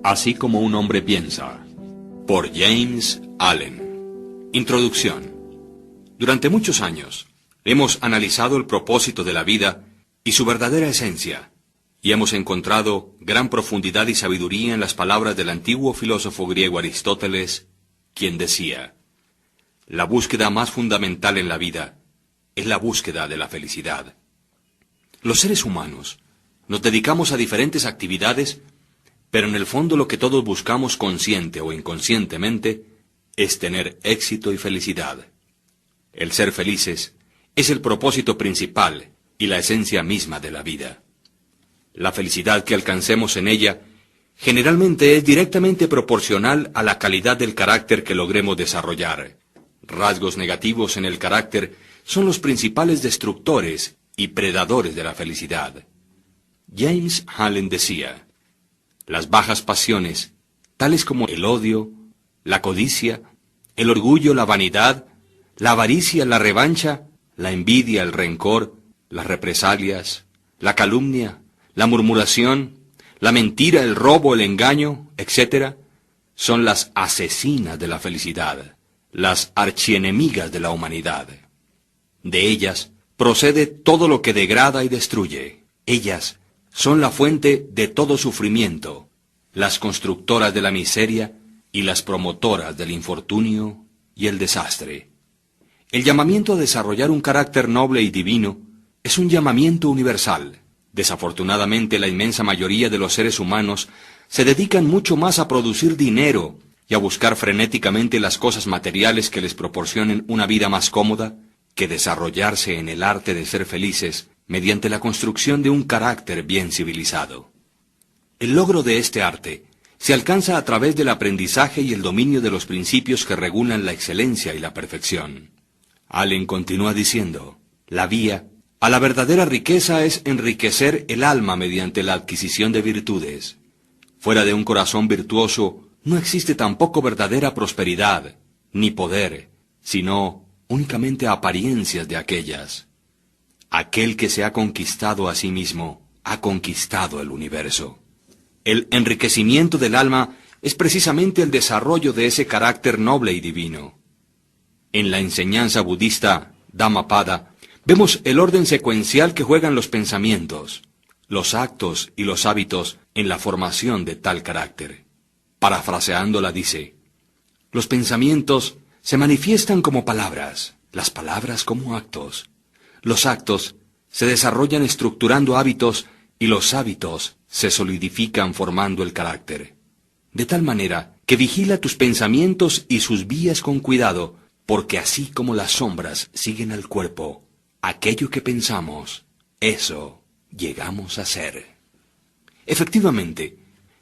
Así como un hombre piensa, por James Allen. Introducción. Durante muchos años hemos analizado el propósito de la vida y su verdadera esencia, y hemos encontrado gran profundidad y sabiduría en las palabras del antiguo filósofo griego Aristóteles, quien decía: la búsqueda más fundamental en la vida es la búsqueda de la felicidad. Los seres humanos nos dedicamos a diferentes actividades, pero en el fondo lo que todos buscamos consciente o inconscientemente es tener éxito y felicidad. El ser felices es el propósito principal y la esencia misma de la vida. La felicidad que alcancemos en ella generalmente es directamente proporcional a la calidad del carácter que logremos desarrollar. Rasgos negativos en el carácter son los principales destructores y predadores de la felicidad. James Allen decía: las bajas pasiones, tales como el odio, la codicia, el orgullo, la vanidad, la avaricia, la revancha, la envidia, el rencor, las represalias, la calumnia, la murmuración, la mentira, el robo, el engaño, etc., son las asesinas de la felicidad, las archienemigas de la humanidad. De ellas procede todo lo que degrada y destruye. Ellas son la fuente de todo sufrimiento, las constructoras de la miseria y las promotoras del infortunio y el desastre. El llamamiento a desarrollar un carácter noble y divino es un llamamiento universal. Desafortunadamente, la inmensa mayoría de los seres humanos se dedican mucho más a producir dinero y a buscar frenéticamente las cosas materiales que les proporcionen una vida más cómoda, que desarrollarse en el arte de ser felices mediante la construcción de un carácter bien civilizado. El logro de este arte se alcanza a través del aprendizaje y el dominio de los principios que regulan la excelencia y la perfección. Allen continúa diciendo: la vía a la verdadera riqueza es enriquecer el alma mediante la adquisición de virtudes. Fuera de un corazón virtuoso no existe tampoco verdadera prosperidad, ni poder, sino únicamente apariencias de aquellas. Aquel que se ha conquistado a sí mismo, ha conquistado el universo. El enriquecimiento del alma es precisamente el desarrollo de ese carácter noble y divino. En la enseñanza budista Dhammapada vemos el orden secuencial que juegan los pensamientos, los actos y los hábitos en la formación de tal carácter. Parafraseándola dice: los pensamientos se manifiestan como palabras, las palabras como actos. Los actos se desarrollan estructurando hábitos y los hábitos se solidifican formando el carácter. De tal manera que vigila tus pensamientos y sus vías con cuidado, porque así como las sombras siguen al cuerpo, aquello que pensamos, eso llegamos a ser. Efectivamente,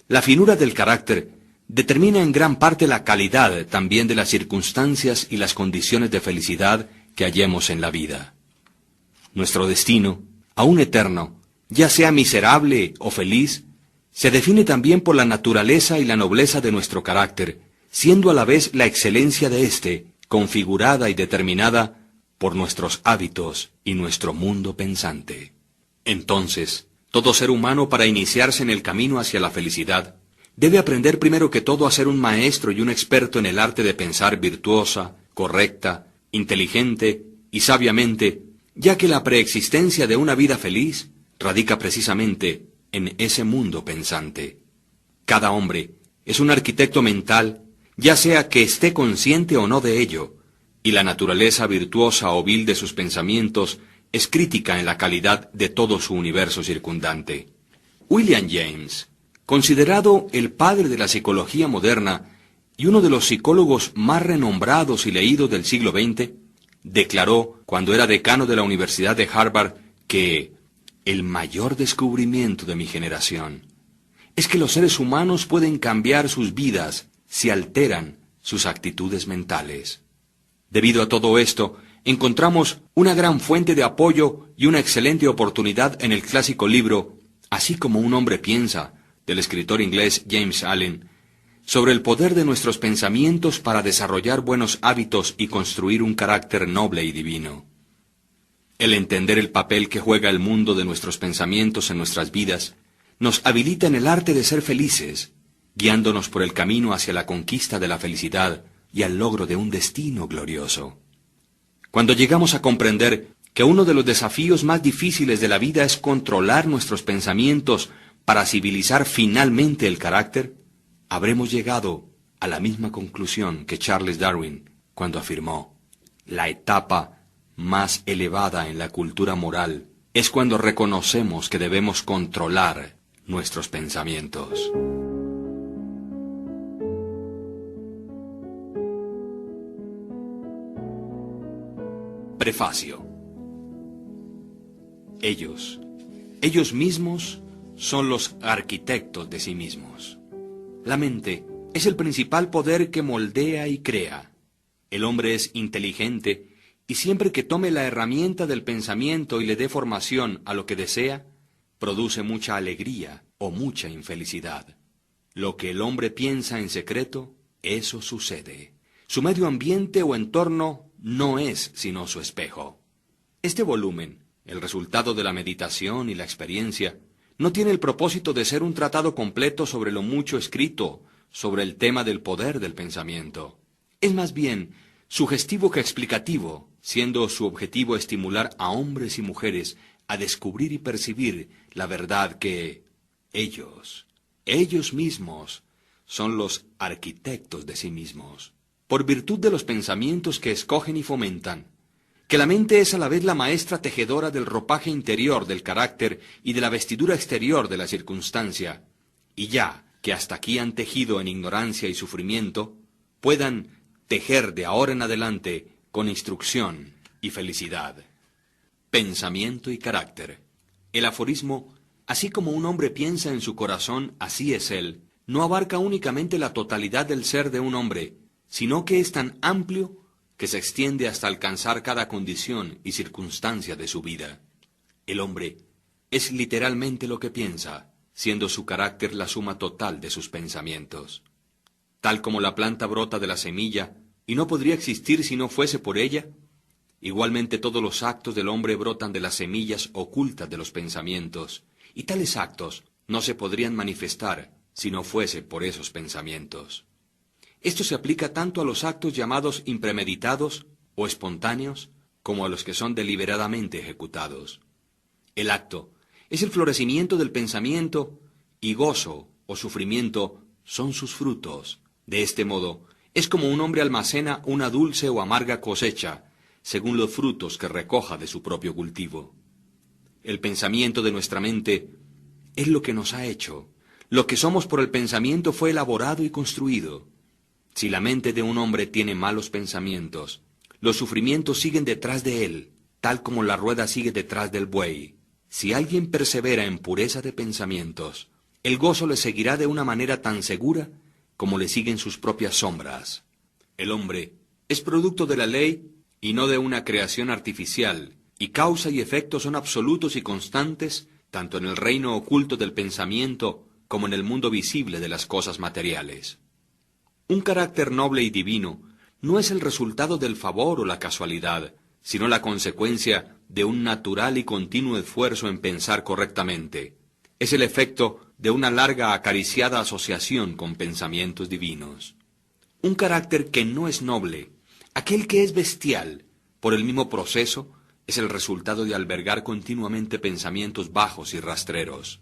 la finura del carácter determina en gran parte la calidad también de las circunstancias y las condiciones de felicidad que hallemos en la vida. Nuestro destino, aún eterno, ya sea miserable o feliz, se define también por la naturaleza y la nobleza de nuestro carácter, siendo a la vez la excelencia de éste, configurada y determinada por nuestros hábitos y nuestro mundo pensante. Entonces, todo ser humano, para iniciarse en el camino hacia la felicidad, debe aprender primero que todo a ser un maestro y un experto en el arte de pensar virtuosa, correcta, inteligente y sabiamente, ya que la preexistencia de una vida feliz radica precisamente en ese mundo pensante. Cada hombre es un arquitecto mental, ya sea que esté consciente o no de ello, y la naturaleza virtuosa o vil de sus pensamientos es crítica en la calidad de todo su universo circundante. William James, considerado el padre de la psicología moderna y uno de los psicólogos más renombrados y leídos del siglo XX, declaró, cuando era decano de la Universidad de Harvard, que el mayor descubrimiento de mi generación es que los seres humanos pueden cambiar sus vidas si alteran sus actitudes mentales. Debido a todo esto, encontramos una gran fuente de apoyo y una excelente oportunidad en el clásico libro Así como un hombre piensa, del escritor inglés James Allen, sobre el poder de nuestros pensamientos para desarrollar buenos hábitos y construir un carácter noble y divino. El entender el papel que juega el mundo de nuestros pensamientos en nuestras vidas nos habilita en el arte de ser felices, guiándonos por el camino hacia la conquista de la felicidad y al logro de un destino glorioso. Cuando llegamos a comprender que uno de los desafíos más difíciles de la vida es controlar nuestros pensamientos para civilizar finalmente el carácter, habremos llegado a la misma conclusión que Charles Darwin cuando afirmó: la etapa más elevada en la cultura moral es cuando reconocemos que debemos controlar nuestros pensamientos. Prefacio. Ellos mismos son los arquitectos de sí mismos. La mente es el principal poder que moldea y crea. El hombre es inteligente y siempre que tome la herramienta del pensamiento y le dé formación a lo que desea, produce mucha alegría o mucha infelicidad. Lo que el hombre piensa en secreto, eso sucede. Su medio ambiente o entorno no es sino su espejo. Este volumen, el resultado de la meditación y la experiencia, no tiene el propósito de ser un tratado completo sobre lo mucho escrito sobre el tema del poder del pensamiento. Es más bien sugestivo que explicativo, siendo su objetivo estimular a hombres y mujeres a descubrir y percibir la verdad que ellos mismos, son los arquitectos de sí mismos, por virtud de los pensamientos que escogen y fomentan, que la mente es a la vez la maestra tejedora del ropaje interior del carácter y de la vestidura exterior de la circunstancia, y ya que hasta aquí han tejido en ignorancia y sufrimiento, puedan tejer de ahora en adelante con instrucción y felicidad. Pensamiento y carácter. El aforismo, así como un hombre piensa en su corazón, así es él, no abarca únicamente la totalidad del ser de un hombre, sino que es tan amplio que se extiende hasta alcanzar cada condición y circunstancia de su vida. El hombre es literalmente lo que piensa, siendo su carácter la suma total de sus pensamientos. Tal como la planta brota de la semilla y no podría existir si no fuese por ella, igualmente todos los actos del hombre brotan de las semillas ocultas de los pensamientos, y tales actos no se podrían manifestar si no fuese por esos pensamientos. Esto se aplica tanto a los actos llamados impremeditados o espontáneos, como a los que son deliberadamente ejecutados. El acto es el florecimiento del pensamiento, y gozo o sufrimiento son sus frutos. De este modo, es como un hombre almacena una dulce o amarga cosecha, según los frutos que recoja de su propio cultivo. El pensamiento de nuestra mente es lo que nos ha hecho. Lo que somos por el pensamiento fue elaborado y construido. Si la mente de un hombre tiene malos pensamientos, los sufrimientos siguen detrás de él, tal como la rueda sigue detrás del buey. Si alguien persevera en pureza de pensamientos, el gozo le seguirá de una manera tan segura como le siguen sus propias sombras. El hombre es producto de la ley y no de una creación artificial, y causa y efecto son absolutos y constantes, tanto en el reino oculto del pensamiento como en el mundo visible de las cosas materiales. Un carácter noble y divino no es el resultado del favor o la casualidad, sino la consecuencia de un natural y continuo esfuerzo en pensar correctamente. Es el efecto de una larga acariciada asociación con pensamientos divinos. Un carácter que no es noble, aquel que es bestial, por el mismo proceso, es el resultado de albergar continuamente pensamientos bajos y rastreros.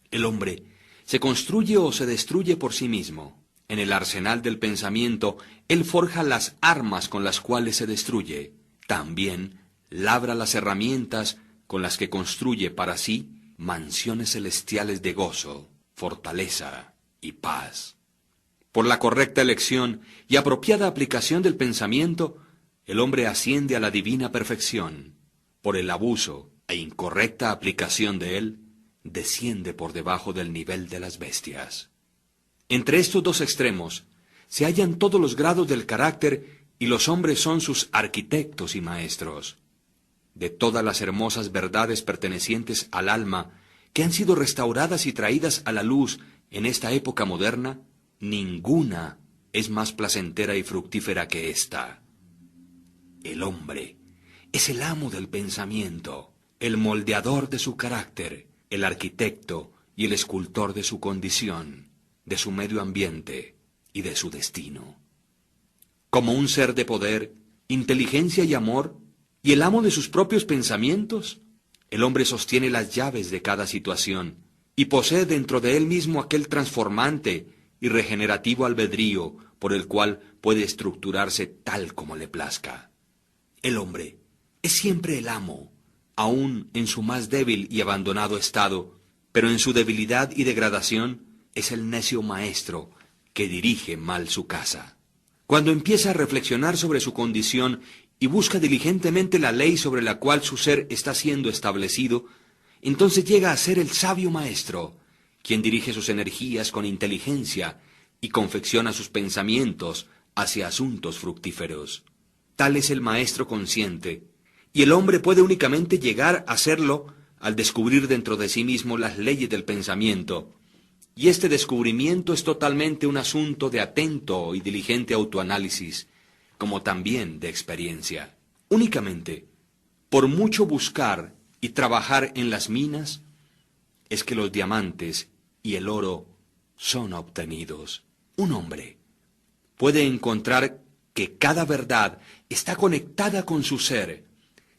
El hombre se construye o se destruye por sí mismo. En el arsenal del pensamiento, él forja las armas con las cuales se destruye. También labra las herramientas con las que construye para sí mansiones celestiales de gozo, fortaleza y paz. Por la correcta elección y apropiada aplicación del pensamiento, el hombre asciende a la divina perfección. Por el abuso e incorrecta aplicación de él, desciende por debajo del nivel de las bestias. Entre estos dos extremos se hallan todos los grados del carácter y los hombres son sus arquitectos y maestros. De todas las hermosas verdades pertenecientes al alma que han sido restauradas y traídas a la luz en esta época moderna, ninguna es más placentera y fructífera que esta. El hombre es el amo del pensamiento, el moldeador de su carácter, el arquitecto y el escultor de su condición. de su medio ambiente y de su destino. Como un ser de poder, inteligencia y amor, y el amo de sus propios pensamientos, el hombre sostiene las llaves de cada situación y posee dentro de él mismo aquel transformante y regenerativo albedrío por el cual puede estructurarse tal como le plazca. El hombre es siempre el amo, aun en su más débil y abandonado estado, pero en su debilidad y degradación es el necio maestro que dirige mal su casa. Cuando empieza a reflexionar sobre su condición y busca diligentemente la ley sobre la cual su ser está siendo establecido, entonces llega a ser el sabio maestro, quien dirige sus energías con inteligencia y confecciona sus pensamientos hacia asuntos fructíferos. Tal es el maestro consciente, y el hombre puede únicamente llegar a serlo al descubrir dentro de sí mismo las leyes del pensamiento, y este descubrimiento es totalmente un asunto de atento y diligente autoanálisis, como también de experiencia. Únicamente, por mucho buscar y trabajar en las minas, es que los diamantes y el oro son obtenidos. Un hombre puede encontrar que cada verdad está conectada con su ser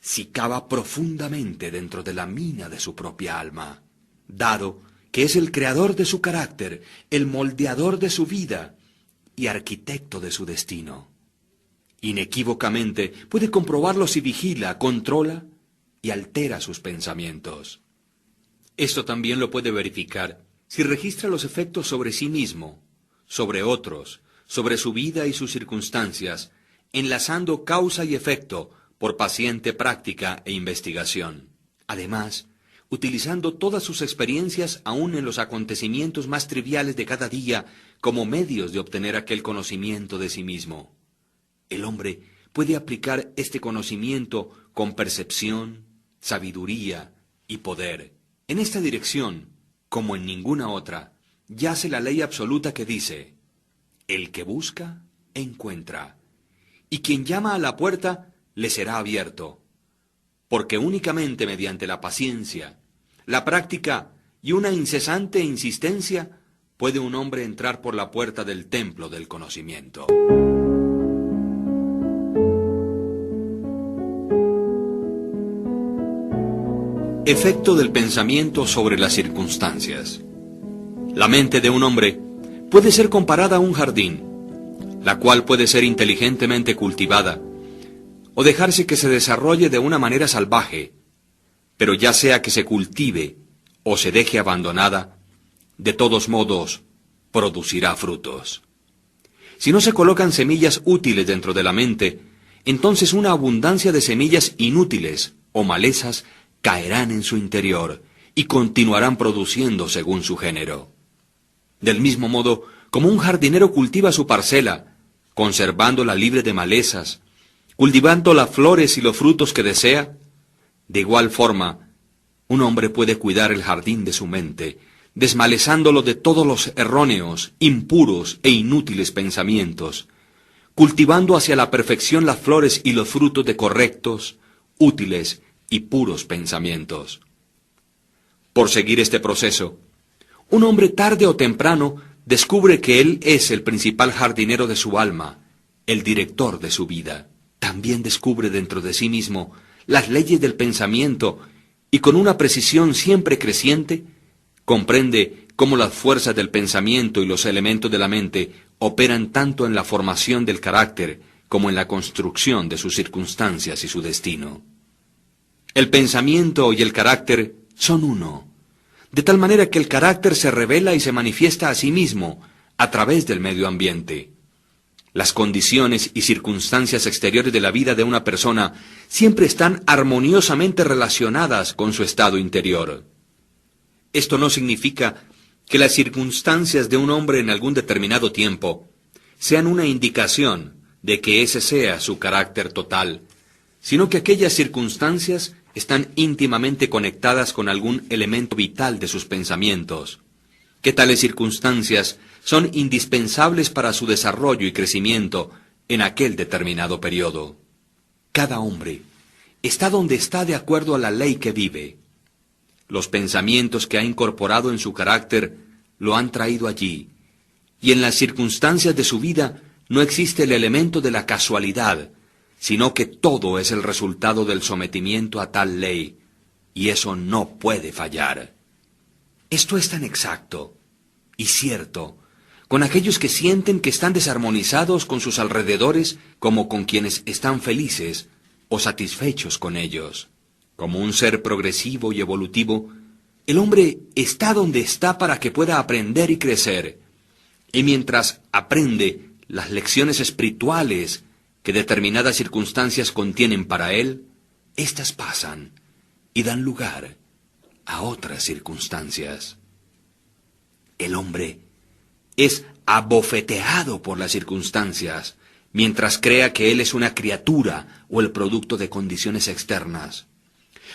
si cava profundamente dentro de la mina de su propia alma, dado que es el creador de su carácter, el moldeador de su vida y arquitecto de su destino. Inequívocamente puede comprobarlo si vigila, controla y altera sus pensamientos. Esto también lo puede verificar si registra los efectos sobre sí mismo, sobre otros, sobre su vida y sus circunstancias, enlazando causa y efecto por paciente práctica e investigación. Además, utilizando todas sus experiencias aún en los acontecimientos más triviales de cada día como medios de obtener aquel conocimiento de sí mismo. El hombre puede aplicar este conocimiento con percepción, sabiduría y poder. En esta dirección, como en ninguna otra, yace la ley absoluta que dice: el que busca, encuentra, y quien llama a la puerta, le será abierto, porque únicamente mediante la paciencia, la práctica y una incesante insistencia puede un hombre entrar por la puerta del templo del conocimiento. Efecto del pensamiento sobre las circunstancias. La mente de un hombre puede ser comparada a un jardín, la cual puede ser inteligentemente cultivada o dejarse que se desarrolle de una manera salvaje, pero ya sea que se cultive o se deje abandonada, de todos modos producirá frutos. Si no se colocan semillas útiles dentro de la mente, entonces una abundancia de semillas inútiles o malezas caerán en su interior y continuarán produciendo según su género. Del mismo modo, como un jardinero cultiva su parcela, conservándola libre de malezas, cultivando las flores y los frutos que desea, de igual forma, un hombre puede cuidar el jardín de su mente, desmalezándolo de todos los erróneos, impuros e inútiles pensamientos, cultivando hacia la perfección las flores y los frutos de correctos, útiles y puros pensamientos. Por seguir este proceso, un hombre tarde o temprano descubre que él es el principal jardinero de su alma, el director de su vida. También descubre dentro de sí mismo las leyes del pensamiento y con una precisión siempre creciente, comprende cómo las fuerzas del pensamiento y los elementos de la mente operan tanto en la formación del carácter como en la construcción de sus circunstancias y su destino. El pensamiento y el carácter son uno, de tal manera que el carácter se revela y se manifiesta a sí mismo a través del medio ambiente. Las condiciones y circunstancias exteriores de la vida de una persona siempre están armoniosamente relacionadas con su estado interior. Esto no significa que las circunstancias de un hombre en algún determinado tiempo sean una indicación de que ese sea su carácter total, sino que aquellas circunstancias están íntimamente conectadas con algún elemento vital de sus pensamientos, que tales circunstancias son indispensables para su desarrollo y crecimiento en aquel determinado periodo. Cada hombre está donde está de acuerdo a la ley que vive. Los pensamientos que ha incorporado en su carácter lo han traído allí, y en las circunstancias de su vida no existe el elemento de la casualidad, sino que todo es el resultado del sometimiento a tal ley, y eso no puede fallar. Esto es tan exacto y cierto con aquellos que sienten que están desarmonizados con sus alrededores como con quienes están felices o satisfechos con ellos. Como un ser progresivo y evolutivo, el hombre está donde está para que pueda aprender y crecer, y mientras aprende las lecciones espirituales que determinadas circunstancias contienen para él, éstas pasan y dan lugar a otras circunstancias. El hombre es abofeteado por las circunstancias, mientras crea que él es una criatura o el producto de condiciones externas.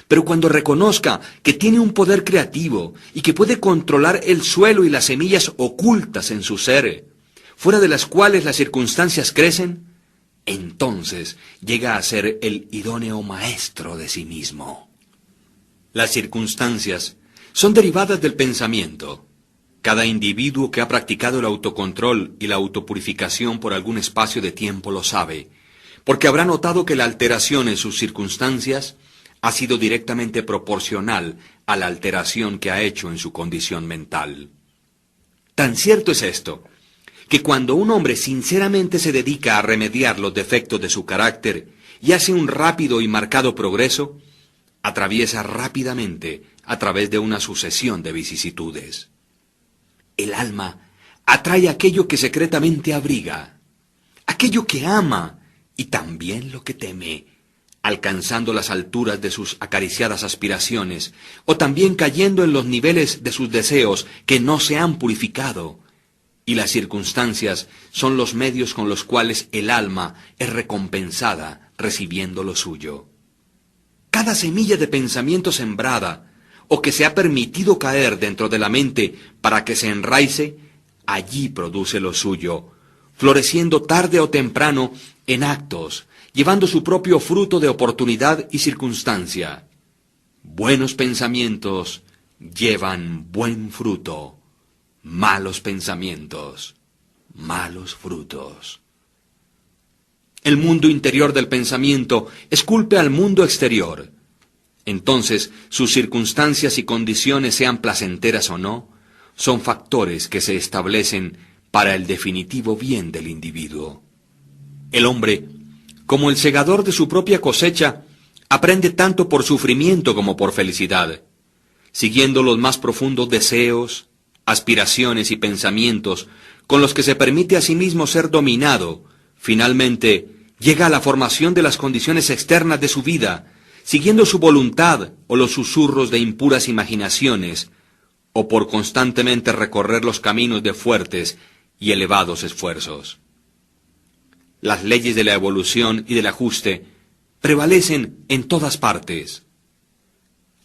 Pero cuando reconozca que tiene un poder creativo y que puede controlar el suelo y las semillas ocultas en su ser, fuera de las cuales las circunstancias crecen, entonces llega a ser el idóneo maestro de sí mismo. Las circunstancias son derivadas del pensamiento. Cada individuo que ha practicado el autocontrol y la autopurificación por algún espacio de tiempo lo sabe, porque habrá notado que la alteración en sus circunstancias ha sido directamente proporcional a la alteración que ha hecho en su condición mental. Tan cierto es esto, que cuando un hombre sinceramente se dedica a remediar los defectos de su carácter y hace un rápido y marcado progreso, atraviesa rápidamente a través de una sucesión de vicisitudes. El alma atrae aquello que secretamente abriga, aquello que ama y también lo que teme, alcanzando las alturas de sus acariciadas aspiraciones, o también cayendo en los niveles de sus deseos que no se han purificado. Y las circunstancias son los medios con los cuales el alma es recompensada recibiendo lo suyo. Cada semilla de pensamiento sembrada, o que se ha permitido caer dentro de la mente para que se enraice, allí produce lo suyo, floreciendo tarde o temprano en actos, llevando su propio fruto de oportunidad y circunstancia. Buenos pensamientos llevan buen fruto, malos pensamientos, malos frutos. El mundo interior del pensamiento esculpe al mundo exterior. Entonces, sus circunstancias y condiciones, sean placenteras o no, son factores que se establecen para el definitivo bien del individuo. El hombre, como el segador de su propia cosecha, aprende tanto por sufrimiento como por felicidad, siguiendo los más profundos deseos, aspiraciones y pensamientos con los que se permite a sí mismo ser dominado. Finalmente, llega a la formación de las condiciones externas de su vida, siguiendo su voluntad o los susurros de impuras imaginaciones, o por constantemente recorrer los caminos de fuertes y elevados esfuerzos. Las leyes de la evolución y del ajuste prevalecen en todas partes.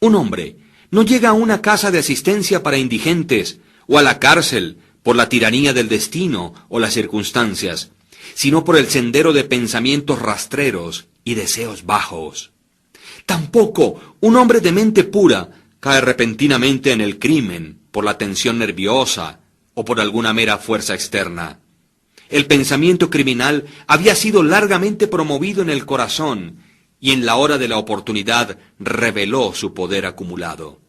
Un hombre no llega a una casa de asistencia para indigentes o a la cárcel por la tiranía del destino o las circunstancias, sino por el sendero de pensamientos rastreros y deseos bajos. Tampoco un hombre de mente pura cae repentinamente en el crimen por la tensión nerviosa o por alguna mera fuerza externa. El pensamiento criminal había sido largamente promovido en el corazón y en la hora de la oportunidad reveló su poder acumulado.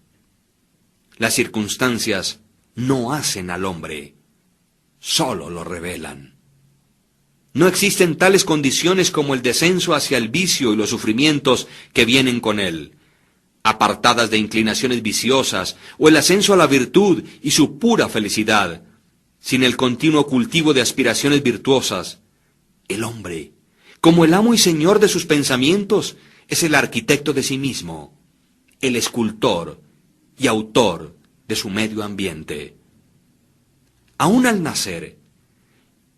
Las circunstancias no hacen al hombre, solo lo revelan. No existen tales condiciones como el descenso hacia el vicio y los sufrimientos que vienen con él, apartadas de inclinaciones viciosas, o el ascenso a la virtud y su pura felicidad. Sin el continuo cultivo de aspiraciones virtuosas, el hombre, como el amo y señor de sus pensamientos, es el arquitecto de sí mismo, el escultor y autor de su medio ambiente. Aún al nacer,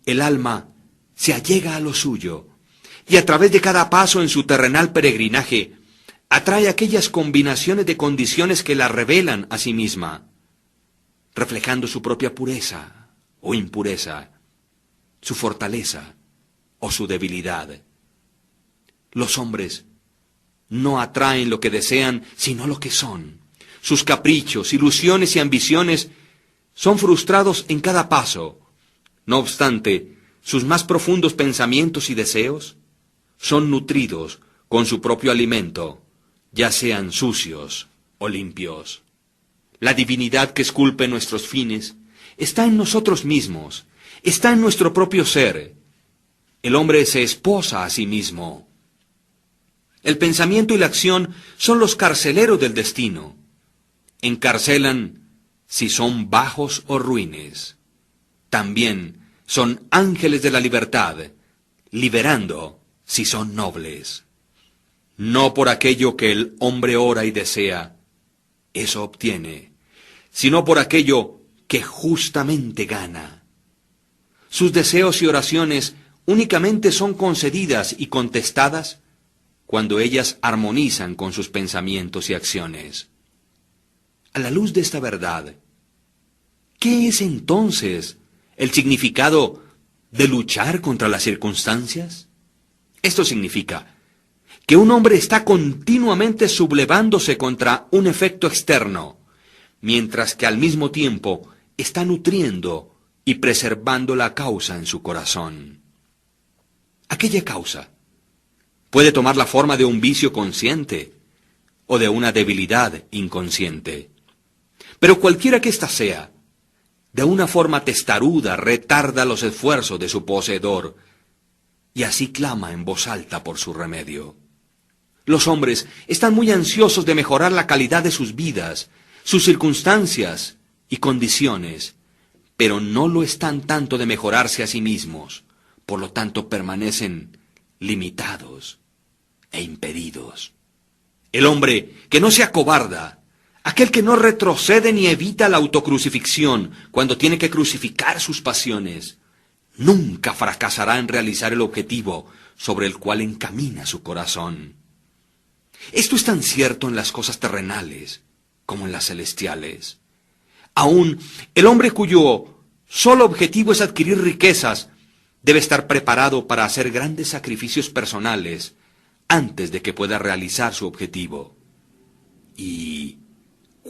el alma se allega a lo suyo, y a través de cada paso en su terrenal peregrinaje, atrae aquellas combinaciones de condiciones que la revelan a sí misma, reflejando su propia pureza o impureza, su fortaleza o su debilidad. Los hombres no atraen lo que desean, sino lo que son. Sus caprichos, ilusiones y ambiciones son frustrados en cada paso, No obstante, sus más profundos pensamientos y deseos son nutridos con su propio alimento, ya sean sucios o limpios. La divinidad que esculpe nuestros fines está en nosotros mismos, está en nuestro propio ser. El hombre se esposa a sí mismo. El pensamiento y la acción son los carceleros del destino. Encarcelan si son bajos o ruines. También son ángeles de la libertad, liberando si son nobles. No por aquello que el hombre ora y desea, eso obtiene, sino por aquello que justamente gana. Sus deseos y oraciones únicamente son concedidas y contestadas cuando ellas armonizan con sus pensamientos y acciones. A la luz de esta verdad, ¿qué es entonces el significado de luchar contra las circunstancias? Esto significa que un hombre está continuamente sublevándose contra un efecto externo, mientras que al mismo tiempo está nutriendo y preservando la causa en su corazón. Aquella causa puede tomar la forma de un vicio consciente o de una debilidad inconsciente. Pero cualquiera que ésta sea, de una forma testaruda retarda los esfuerzos de su poseedor y así clama en voz alta por su remedio. Los hombres están muy ansiosos de mejorar la calidad de sus vidas, sus circunstancias y condiciones, pero no lo están tanto de mejorarse a sí mismos, por lo tanto permanecen limitados e impedidos. El hombre que no se acobarda, aquel que no retrocede ni evita la autocrucifixión cuando tiene que crucificar sus pasiones, nunca fracasará en realizar el objetivo sobre el cual encamina su corazón. Esto es tan cierto en las cosas terrenales como en las celestiales. Aún el hombre cuyo solo objetivo es adquirir riquezas debe estar preparado para hacer grandes sacrificios personales antes de que pueda realizar su objetivo. Y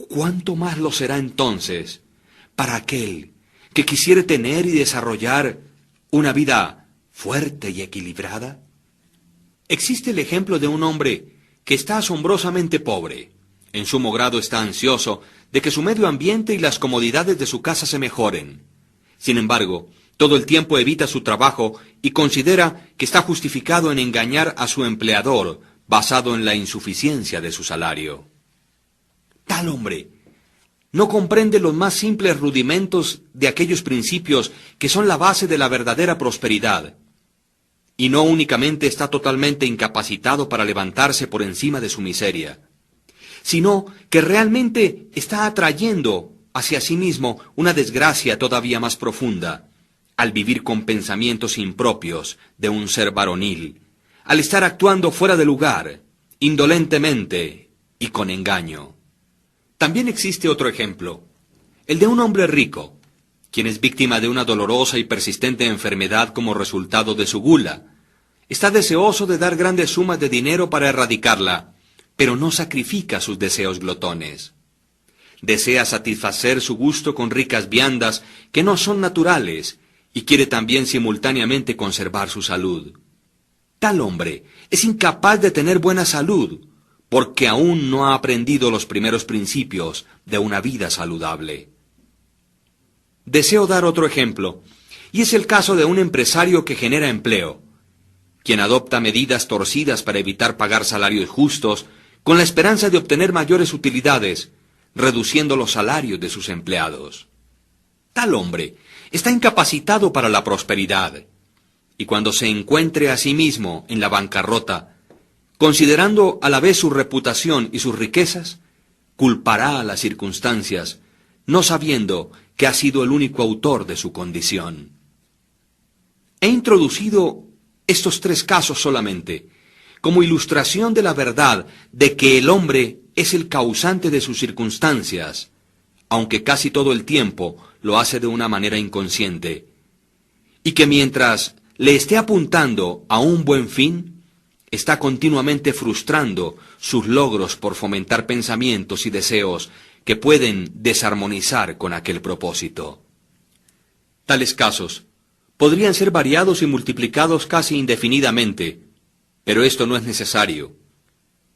¿cuánto más lo será entonces para aquel que quisiere tener y desarrollar una vida fuerte y equilibrada? Existe el ejemplo de un hombre que está asombrosamente pobre. En sumo grado está ansioso de que su medio ambiente y las comodidades de su casa se mejoren. Sin embargo, todo el tiempo evita su trabajo y considera que está justificado en engañar a su empleador basado en la insuficiencia de su salario. Tal hombre no comprende los más simples rudimentos de aquellos principios que son la base de la verdadera prosperidad, y no únicamente está totalmente incapacitado para levantarse por encima de su miseria, sino que realmente está atrayendo hacia sí mismo una desgracia todavía más profunda, al vivir con pensamientos impropios de un ser varonil, al estar actuando fuera de lugar, indolentemente y con engaño. También existe otro ejemplo, el de un hombre rico, quien es víctima de una dolorosa y persistente enfermedad como resultado de su gula. Está deseoso de dar grandes sumas de dinero para erradicarla, pero no sacrifica sus deseos glotones. Desea satisfacer su gusto con ricas viandas que no son naturales y quiere también simultáneamente conservar su salud. Tal hombre es incapaz de tener buena salud porque aún no ha aprendido los primeros principios de una vida saludable. Deseo dar otro ejemplo, y es el caso de un empresario que genera empleo, quien adopta medidas torcidas para evitar pagar salarios justos con la esperanza de obtener mayores utilidades, reduciendo los salarios de sus empleados. Tal hombre está incapacitado para la prosperidad, y cuando se encuentre a sí mismo en la bancarrota, considerando a la vez su reputación y sus riquezas, culpará a las circunstancias, no sabiendo que ha sido el único autor de su condición. He introducido estos 3 casos solamente, como ilustración de la verdad de que el hombre es el causante de sus circunstancias, aunque casi todo el tiempo lo hace de una manera inconsciente, y que mientras le esté apuntando a un buen fin, está continuamente frustrando sus logros por fomentar pensamientos y deseos que pueden desarmonizar con aquel propósito. Tales casos podrían ser variados y multiplicados casi indefinidamente, pero esto no es necesario.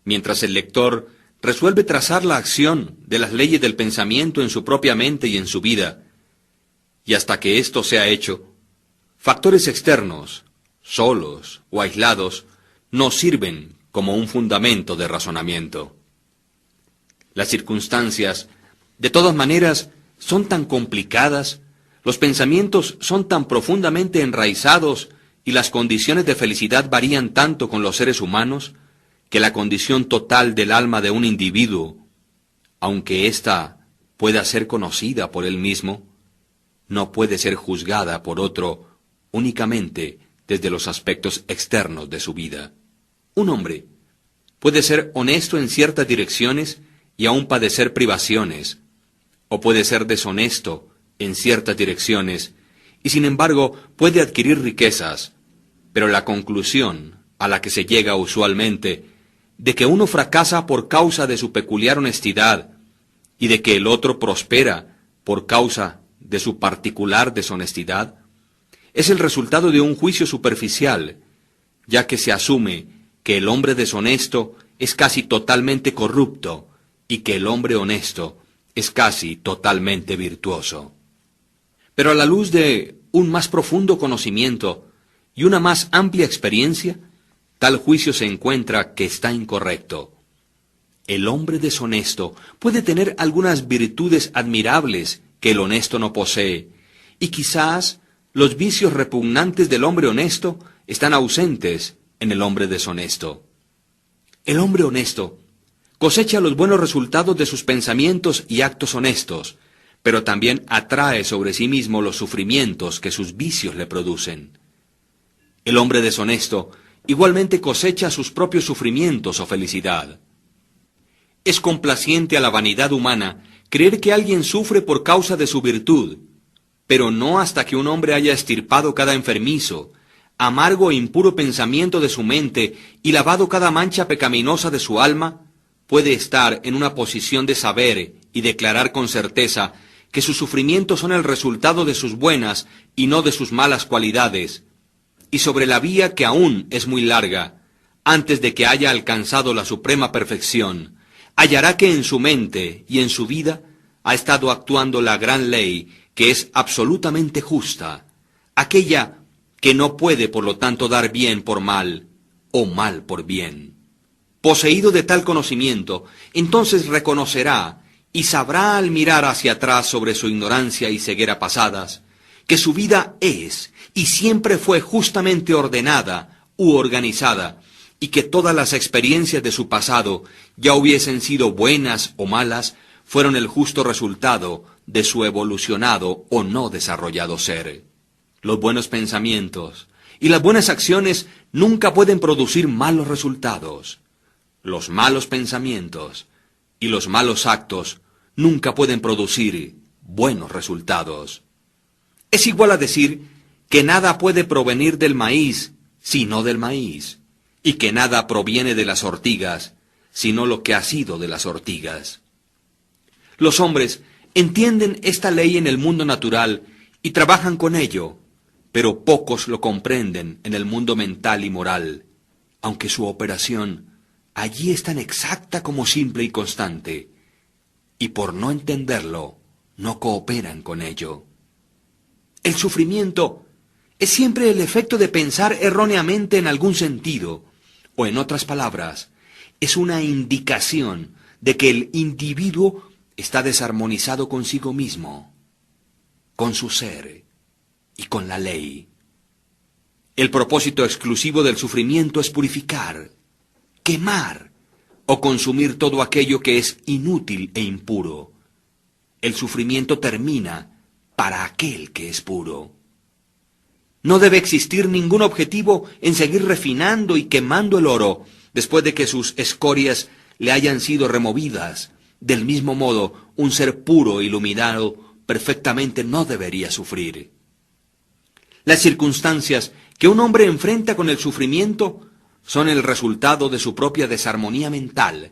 Mientras el lector resuelve trazar la acción de las leyes del pensamiento en su propia mente y en su vida, y hasta que esto sea hecho, factores externos, solos o aislados, no sirven como un fundamento de razonamiento. Las circunstancias, de todas maneras, son tan complicadas, los pensamientos son tan profundamente enraizados y las condiciones de felicidad varían tanto con los seres humanos, que la condición total del alma de un individuo, aunque ésta pueda ser conocida por él mismo, no puede ser juzgada por otro únicamente desde los aspectos externos de su vida. Un hombre puede ser honesto en ciertas direcciones y aún padecer privaciones, o puede ser deshonesto en ciertas direcciones y sin embargo puede adquirir riquezas, pero la conclusión a la que se llega usualmente de que uno fracasa por causa de su peculiar honestidad y de que el otro prospera por causa de su particular deshonestidad, es el resultado de un juicio superficial, ya que se asume que el hombre deshonesto es casi totalmente corrupto y que el hombre honesto es casi totalmente virtuoso. Pero a la luz de un más profundo conocimiento y una más amplia experiencia, tal juicio se encuentra que está incorrecto. El hombre deshonesto puede tener algunas virtudes admirables que el honesto no posee, y quizás los vicios repugnantes del hombre honesto están ausentes en el hombre deshonesto. El hombre honesto cosecha los buenos resultados de sus pensamientos y actos honestos, pero también atrae sobre sí mismo los sufrimientos que sus vicios le producen. El hombre deshonesto igualmente cosecha sus propios sufrimientos o felicidad. Es complaciente a la vanidad humana creer que alguien sufre por causa de su virtud, pero no hasta que un hombre haya extirpado cada enfermizo, amargo e impuro pensamiento de su mente y lavado cada mancha pecaminosa de su alma, puede estar en una posición de saber y declarar con certeza que sus sufrimientos son el resultado de sus buenas y no de sus malas cualidades, y sobre la vía que aún es muy larga, antes de que haya alcanzado la suprema perfección, hallará que en su mente y en su vida ha estado actuando la gran ley que es absolutamente justa, aquella que no puede por lo tanto dar bien por mal o mal por bien. Poseído de tal conocimiento, entonces reconocerá y sabrá al mirar hacia atrás sobre su ignorancia y ceguera pasadas, que su vida es y siempre fue justamente ordenada u organizada, y que todas las experiencias de su pasado, ya hubiesen sido buenas o malas, fueron el justo resultado de su evolucionado o no desarrollado ser. Los buenos pensamientos y las buenas acciones nunca pueden producir malos resultados. Los malos pensamientos y los malos actos nunca pueden producir buenos resultados. Es igual a decir que nada puede provenir del maíz sino del maíz, y que nada proviene de las ortigas sino lo que ha sido de las ortigas. Los hombres entienden esta ley en el mundo natural y trabajan con ello, pero pocos lo comprenden en el mundo mental y moral, aunque su operación allí es tan exacta como simple y constante, y por no entenderlo, no cooperan con ello. El sufrimiento es siempre el efecto de pensar erróneamente en algún sentido, o en otras palabras, es una indicación de que el individuo está desarmonizado consigo mismo, con su ser y con la ley. El propósito exclusivo del sufrimiento es purificar, quemar o consumir todo aquello que es inútil e impuro. El sufrimiento termina para aquel que es puro. No debe existir ningún objetivo en seguir refinando y quemando el oro después de que sus escorias le hayan sido removidas. Del mismo modo, un ser puro e iluminado perfectamente no debería sufrir. Las circunstancias que un hombre enfrenta con el sufrimiento son el resultado de su propia desarmonía mental,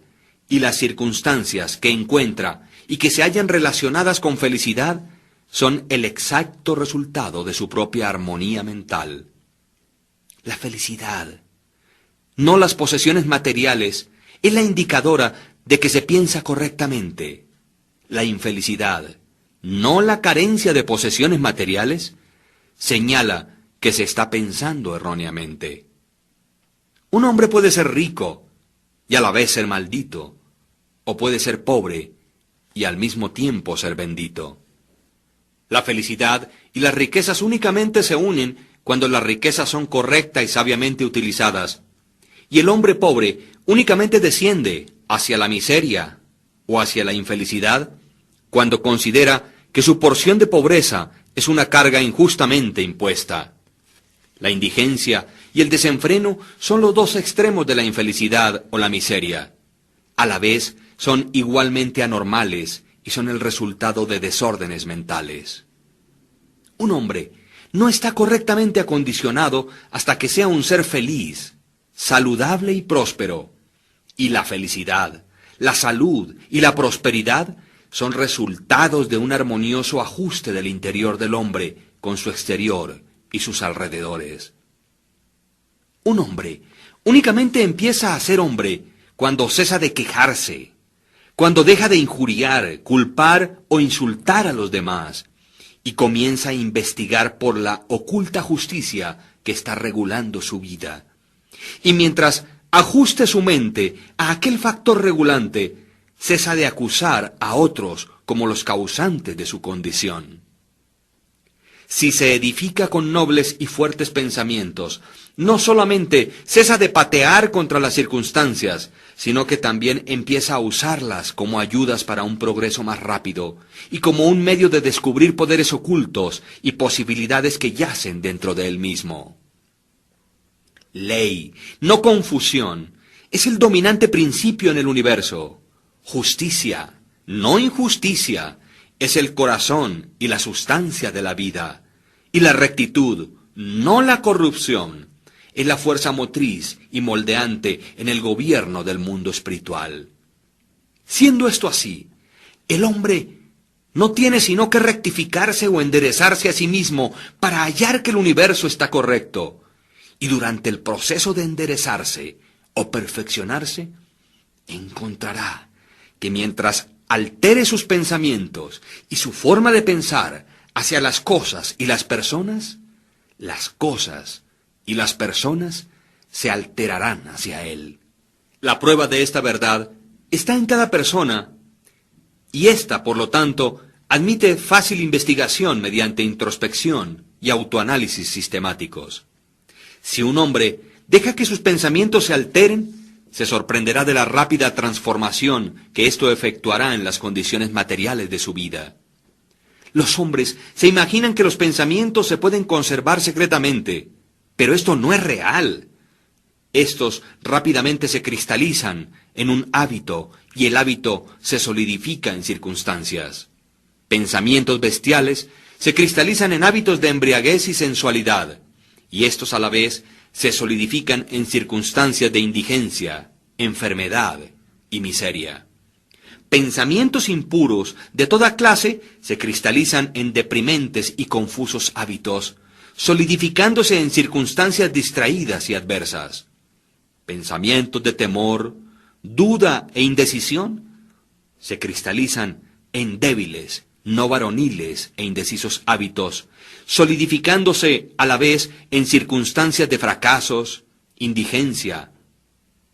y las circunstancias que encuentra y que se hallan relacionadas con felicidad son el exacto resultado de su propia armonía mental. La felicidad, no las posesiones materiales, es la indicadora de que se piensa correctamente. La infelicidad, no la carencia de posesiones materiales, señala que se está pensando erróneamente. Un hombre puede ser rico y a la vez ser maldito, o puede ser pobre y al mismo tiempo ser bendito. La felicidad y las riquezas únicamente se unen cuando las riquezas son correctas y sabiamente utilizadas, y el hombre pobre únicamente desciende hacia la miseria o hacia la infelicidad cuando considera que su porción de pobreza es una carga injustamente impuesta. La indigencia y el desenfreno son los dos extremos de la infelicidad o la miseria. A la vez son igualmente anormales y son el resultado de desórdenes mentales. Un hombre no está correctamente acondicionado hasta que sea un ser feliz, saludable y próspero. Y la felicidad, la salud y la prosperidad son resultados de un armonioso ajuste del interior del hombre con su exterior y sus alrededores. Un hombre únicamente empieza a ser hombre cuando cesa de quejarse, cuando deja de injuriar, culpar o insultar a los demás, y comienza a investigar por la oculta justicia que está regulando su vida. Y mientras ajuste su mente a aquel factor regulante, cesa de acusar a otros como los causantes de su condición. Si se edifica con nobles y fuertes pensamientos, no solamente cesa de patear contra las circunstancias, sino que también empieza a usarlas como ayudas para un progreso más rápido y como un medio de descubrir poderes ocultos y posibilidades que yacen dentro de él mismo. Ley, no confusión, es el dominante principio en el universo. Justicia, no injusticia, es el corazón y la sustancia de la vida. Y la rectitud, no la corrupción, es la fuerza motriz y moldeante en el gobierno del mundo espiritual. Siendo esto así, el hombre no tiene sino que rectificarse o enderezarse a sí mismo para hallar que el universo está correcto. Y durante el proceso de enderezarse o perfeccionarse, encontrará que mientras altere sus pensamientos y su forma de pensar hacia las cosas y las personas y las personas se alterarán hacia él. La prueba de esta verdad está en cada persona, y ésta, por lo tanto, admite fácil investigación mediante introspección y autoanálisis sistemáticos. Si un hombre deja que sus pensamientos se alteren, se sorprenderá de la rápida transformación que esto efectuará en las condiciones materiales de su vida. Los hombres se imaginan que los pensamientos se pueden conservar secretamente, pero esto no es real. Estos rápidamente se cristalizan en un hábito y el hábito se solidifica en circunstancias. Pensamientos bestiales se cristalizan en hábitos de embriaguez y sensualidad, y estos a la vez se solidifican en circunstancias de indigencia, enfermedad y miseria. Pensamientos impuros de toda clase se cristalizan en deprimentes y confusos hábitos, solidificándose en circunstancias distraídas y adversas. Pensamientos de temor, duda e indecisión se cristalizan en débiles, no varoniles e indecisos hábitos, solidificándose a la vez en circunstancias de fracasos, indigencia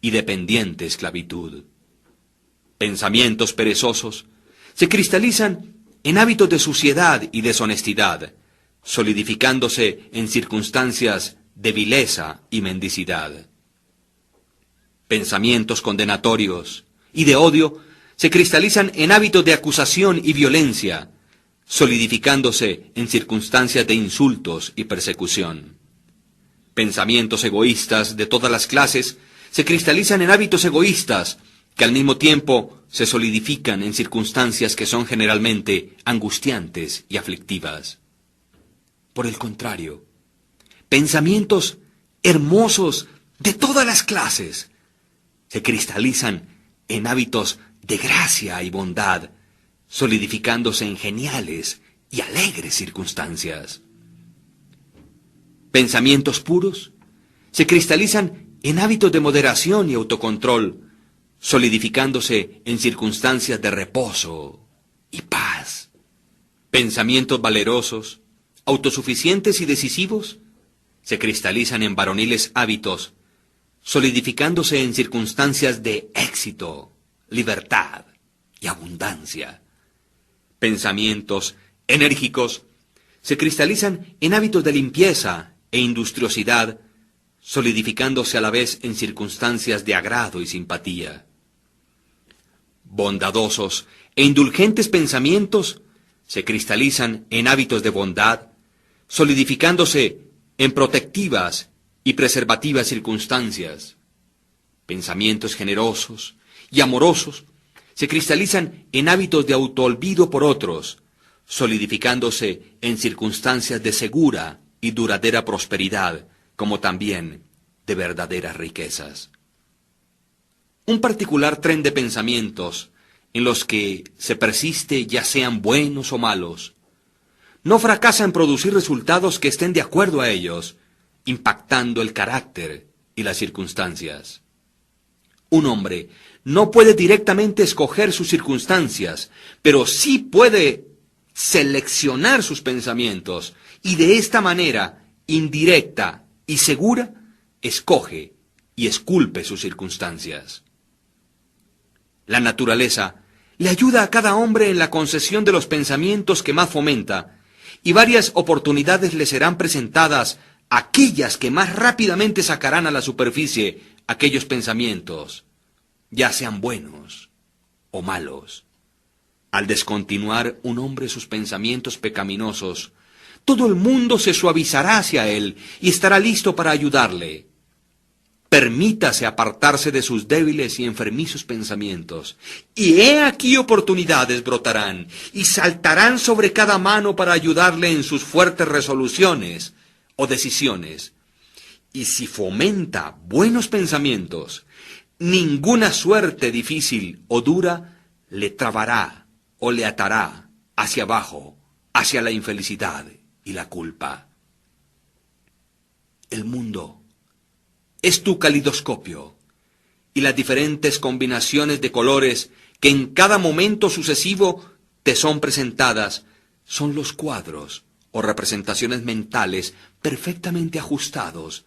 y dependiente esclavitud. Pensamientos perezosos se cristalizan en hábitos de suciedad y deshonestidad, solidificándose en circunstancias de vileza y mendicidad. Pensamientos condenatorios y de odio se cristalizan en hábitos de acusación y violencia, solidificándose en circunstancias de insultos y persecución. Pensamientos egoístas de todas las clases se cristalizan en hábitos egoístas, que al mismo tiempo se solidifican en circunstancias que son generalmente angustiantes y aflictivas. Por el contrario, pensamientos hermosos de todas las clases se cristalizan en hábitos de gracia y bondad, solidificándose en geniales y alegres circunstancias. Pensamientos puros se cristalizan en hábitos de moderación y autocontrol, solidificándose en circunstancias de reposo y paz. Pensamientos valerosos, autosuficientes y decisivos se cristalizan en varoniles hábitos, solidificándose en circunstancias de éxito, libertad y abundancia. Pensamientos enérgicos se cristalizan en hábitos de limpieza e industriosidad, solidificándose a la vez en circunstancias de agrado y simpatía. Bondadosos e indulgentes pensamientos se cristalizan en hábitos de bondad, solidificándose en protectivas y preservativas circunstancias. Pensamientos generosos y amorosos se cristalizan en hábitos de autoolvido por otros, solidificándose en circunstancias de segura y duradera prosperidad, como también de verdaderas riquezas. Un particular tren de pensamientos en los que se persiste, ya sean buenos o malos, no fracasa en producir resultados que estén de acuerdo a ellos, impactando el carácter y las circunstancias. Un hombre no puede directamente escoger sus circunstancias, pero sí puede seleccionar sus pensamientos y de esta manera, indirecta y segura, escoge y esculpe sus circunstancias. La naturaleza le ayuda a cada hombre en la concesión de los pensamientos que más fomenta, y varias oportunidades le serán presentadas, aquellas que más rápidamente sacarán a la superficie aquellos pensamientos, ya sean buenos o malos. Al descontinuar un hombre sus pensamientos pecaminosos, todo el mundo se suavizará hacia él y estará listo para ayudarle. Permítase apartarse de sus débiles y enfermizos pensamientos, y he aquí oportunidades brotarán y saltarán sobre cada mano para ayudarle en sus fuertes resoluciones o decisiones. Y si fomenta buenos pensamientos, ninguna suerte difícil o dura le trabará o le atará hacia abajo, hacia la infelicidad y la culpa. El mundo es tu calidoscopio, y las diferentes combinaciones de colores que en cada momento sucesivo te son presentadas son los cuadros o representaciones mentales perfectamente ajustados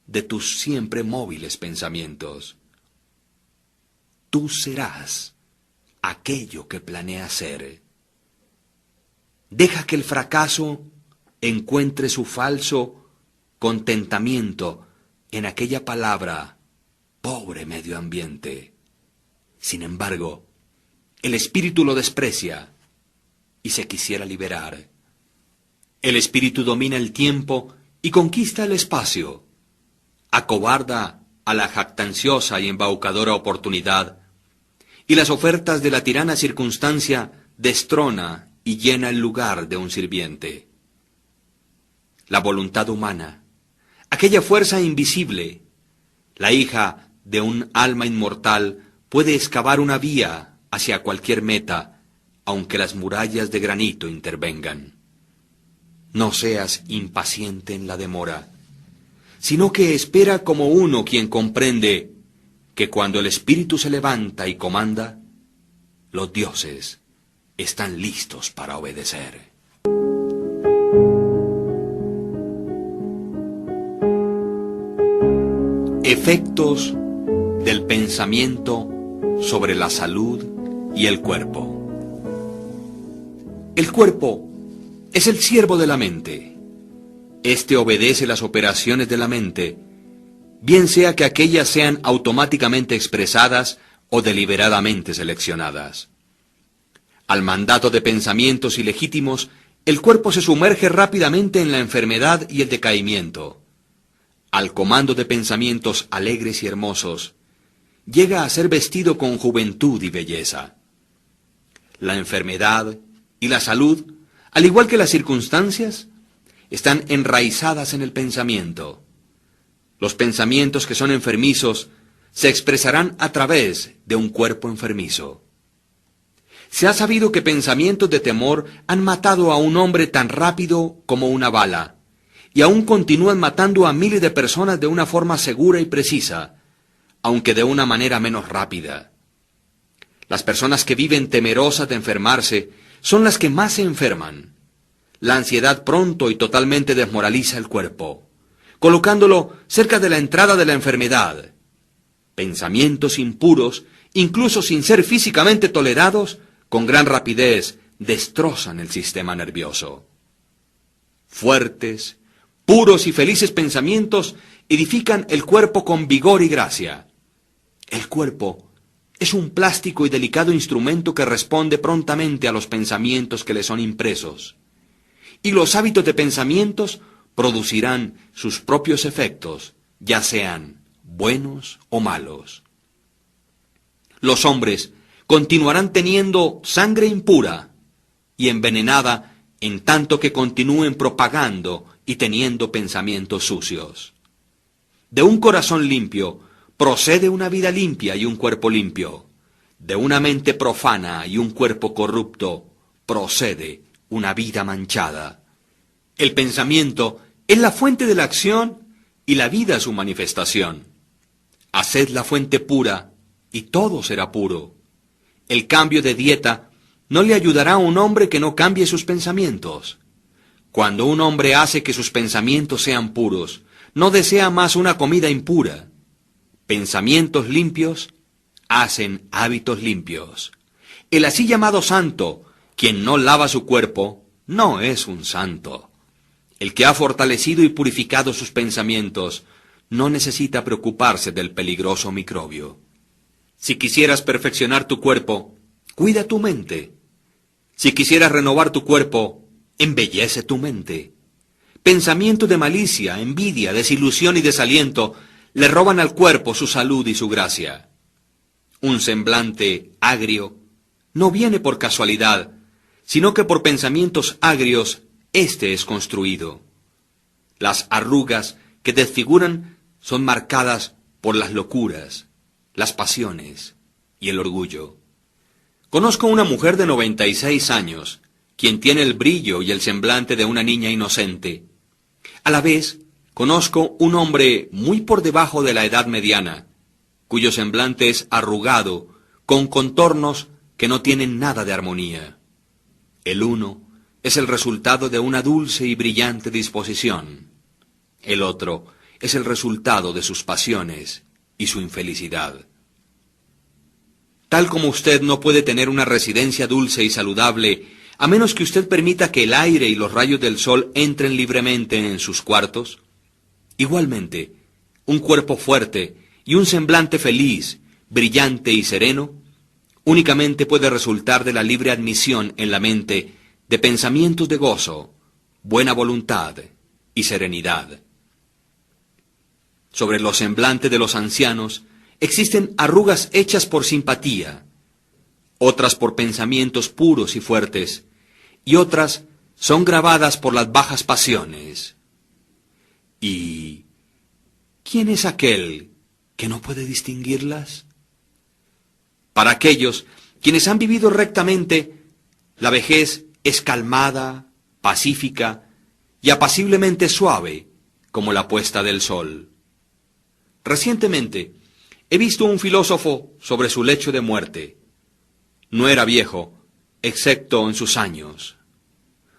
de tus siempre móviles pensamientos. Tú serás aquello que planeas ser. Deja que el fracaso encuentre su falso contentamiento en aquella palabra, pobre medio ambiente. Sin embargo, el espíritu lo desprecia y se quisiera liberar. El espíritu domina el tiempo y conquista el espacio. Acobarda a la jactanciosa y embaucadora oportunidad, y las ofertas de la tirana circunstancia destrona y llena el lugar de un sirviente. La voluntad humana, aquella fuerza invisible, la hija de un alma inmortal, puede excavar una vía hacia cualquier meta, aunque las murallas de granito intervengan. No seas impaciente en la demora, sino que espera como uno quien comprende que cuando el espíritu se levanta y comanda, los dioses están listos para obedecer. Efectos del pensamiento sobre la salud y el cuerpo. El cuerpo es el siervo de la mente. Este obedece las operaciones de la mente, bien sea que aquellas sean automáticamente expresadas o deliberadamente seleccionadas. Al mandato de pensamientos ilegítimos, el cuerpo se sumerge rápidamente en la enfermedad y el decaimiento. Al comando de pensamientos alegres y hermosos, llega a ser vestido con juventud y belleza. La enfermedad y la salud, al igual que las circunstancias, están enraizadas en el pensamiento. Los pensamientos que son enfermizos se expresarán a través de un cuerpo enfermizo. Se ha sabido que pensamientos de temor han matado a un hombre tan rápido como una bala, y aún continúan matando a miles de personas de una forma segura y precisa, aunque de una manera menos rápida. Las personas que viven temerosas de enfermarse son las que más se enferman. La ansiedad pronto y totalmente desmoraliza el cuerpo, colocándolo cerca de la entrada de la enfermedad. Pensamientos impuros, incluso sin ser físicamente tolerados, con gran rapidez destrozan el sistema nervioso. Fuertes, puros y felices pensamientos edifican el cuerpo con vigor y gracia. El cuerpo es un plástico y delicado instrumento que responde prontamente a los pensamientos que le son impresos. Y los hábitos de pensamientos producirán sus propios efectos, ya sean buenos o malos. Los hombres continuarán teniendo sangre impura y envenenada en tanto que continúen propagando y teniendo pensamientos sucios. De un corazón limpio procede una vida limpia y un cuerpo limpio. De una mente profana y un cuerpo corrupto procede una vida manchada. El pensamiento es la fuente de la acción y la vida su manifestación. Haced la fuente pura y todo será puro. El cambio de dieta no le ayudará a un hombre que no cambie sus pensamientos. Cuando un hombre hace que sus pensamientos sean puros, no desea más una comida impura. Pensamientos limpios hacen hábitos limpios. El así llamado santo, quien no lava su cuerpo, no es un santo. El que ha fortalecido y purificado sus pensamientos no necesita preocuparse del peligroso microbio. Si quisieras perfeccionar tu cuerpo, cuida tu mente. Si quisieras renovar tu cuerpo, embellece tu mente. Pensamientos de malicia, envidia, desilusión y desaliento le roban al cuerpo su salud y su gracia. Un semblante agrio no viene por casualidad, sino que por pensamientos agrios éste es construido. Las arrugas que desfiguran son marcadas por las locuras, las pasiones y el orgullo. Conozco una mujer de 96 años, quien tiene el brillo y el semblante de una niña inocente. A la vez, conozco un hombre muy por debajo de la edad mediana, cuyo semblante es arrugado, con contornos que no tienen nada de armonía. El uno es el resultado de una dulce y brillante disposición. El otro es el resultado de sus pasiones y su infelicidad. Tal como usted no puede tener una residencia dulce y saludable a menos que usted permita que el aire y los rayos del sol entren libremente en sus cuartos, igualmente, un cuerpo fuerte y un semblante feliz, brillante y sereno, únicamente puede resultar de la libre admisión en la mente de pensamientos de gozo, buena voluntad y serenidad. Sobre los semblantes de los ancianos existen arrugas hechas por simpatía, otras por pensamientos puros y fuertes, y otras son grabadas por las bajas pasiones. ¿Y quién es aquel que no puede distinguirlas? Para aquellos quienes han vivido rectamente, la vejez es calmada, pacífica y apaciblemente suave como la puesta del sol. Recientemente he visto un filósofo sobre su lecho de muerte. No era viejo, excepto en sus años.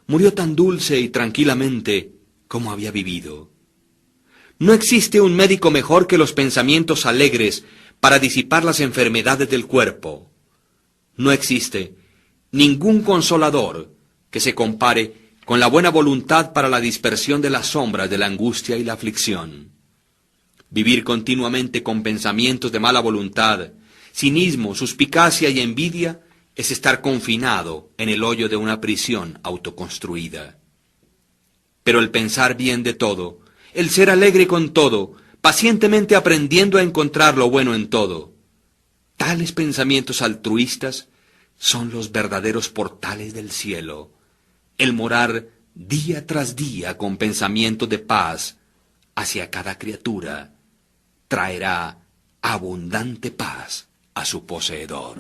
Murió tan dulce y tranquilamente como había vivido. No existe un médico mejor que los pensamientos alegres para disipar las enfermedades del cuerpo. No existe ningún consolador que se compare con la buena voluntad para la dispersión de las sombras de la angustia y la aflicción. Vivir continuamente con pensamientos de mala voluntad, cinismo, suspicacia y envidia es estar confinado en el hoyo de una prisión autoconstruida. Pero el pensar bien de todo, el ser alegre con todo, pacientemente aprendiendo a encontrar lo bueno en todo, tales pensamientos altruistas son los verdaderos portales del cielo. El morar día tras día con pensamientos de paz hacia cada criatura traerá abundante paz a su poseedor.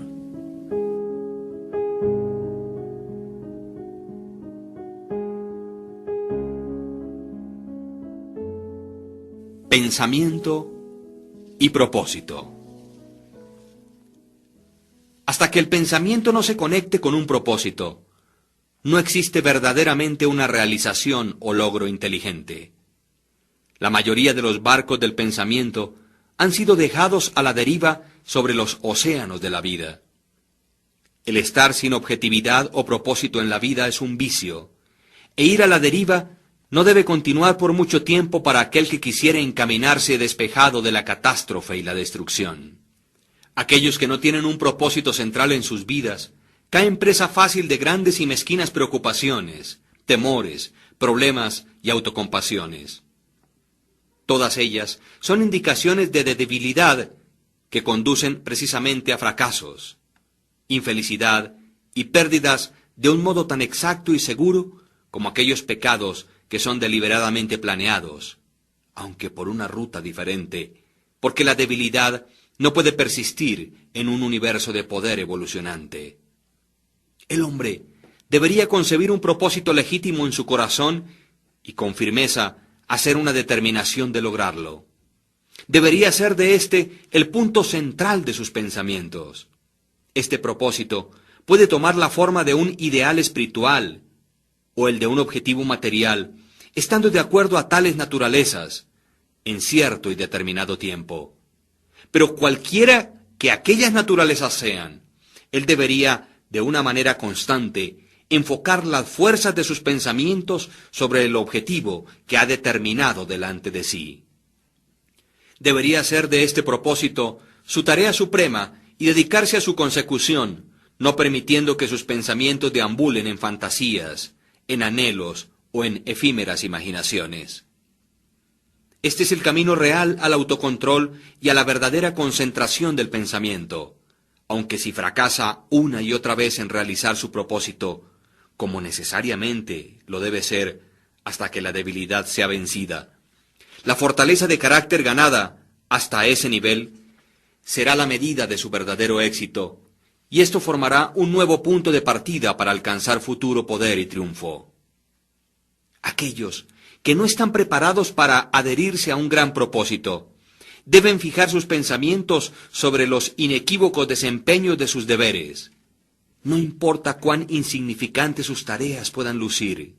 pensamiento y propósito. Hasta que el pensamiento no se conecte con un propósito, no existe verdaderamente una realización o logro inteligente. La mayoría de los barcos del pensamiento han sido dejados a la deriva sobre los océanos de la vida. El estar sin objetividad o propósito en la vida es un vicio, e ir a la deriva no debe continuar por mucho tiempo para aquel que quisiera encaminarse despejado de la catástrofe y la destrucción. Aquellos que no tienen un propósito central en sus vidas caen presa fácil de grandes y mezquinas preocupaciones, temores, problemas y autocompasiones. Todas ellas son indicaciones de debilidad que conducen precisamente a fracasos, infelicidad y pérdidas de un modo tan exacto y seguro como aquellos pecados que son deliberadamente planeados, aunque por una ruta diferente, porque la debilidad no puede persistir en un universo de poder evolucionante. El hombre debería concebir un propósito legítimo en su corazón y con firmeza hacer una determinación de lograrlo. Debería ser de éste el punto central de sus pensamientos. Este propósito puede tomar la forma de un ideal espiritual o el de un objetivo material, estando de acuerdo a tales naturalezas, en cierto y determinado tiempo. Pero cualquiera que aquellas naturalezas sean, él debería, de una manera constante, enfocar las fuerzas de sus pensamientos sobre el objetivo que ha determinado delante de sí. Debería ser de este propósito su tarea suprema y dedicarse a su consecución, no permitiendo que sus pensamientos deambulen en fantasías, en anhelos o en efímeras imaginaciones. Este es el camino real al autocontrol y a la verdadera concentración del pensamiento, aunque si fracasa una y otra vez en realizar su propósito, como necesariamente lo debe ser hasta que la debilidad sea vencida, la fortaleza de carácter ganada hasta ese nivel será la medida de su verdadero éxito, y esto formará un nuevo punto de partida para alcanzar futuro poder y triunfo. Aquellos que no están preparados para adherirse a un gran propósito deben fijar sus pensamientos sobre los inequívocos desempeños de sus deberes. No importa cuán insignificantes sus tareas puedan lucir.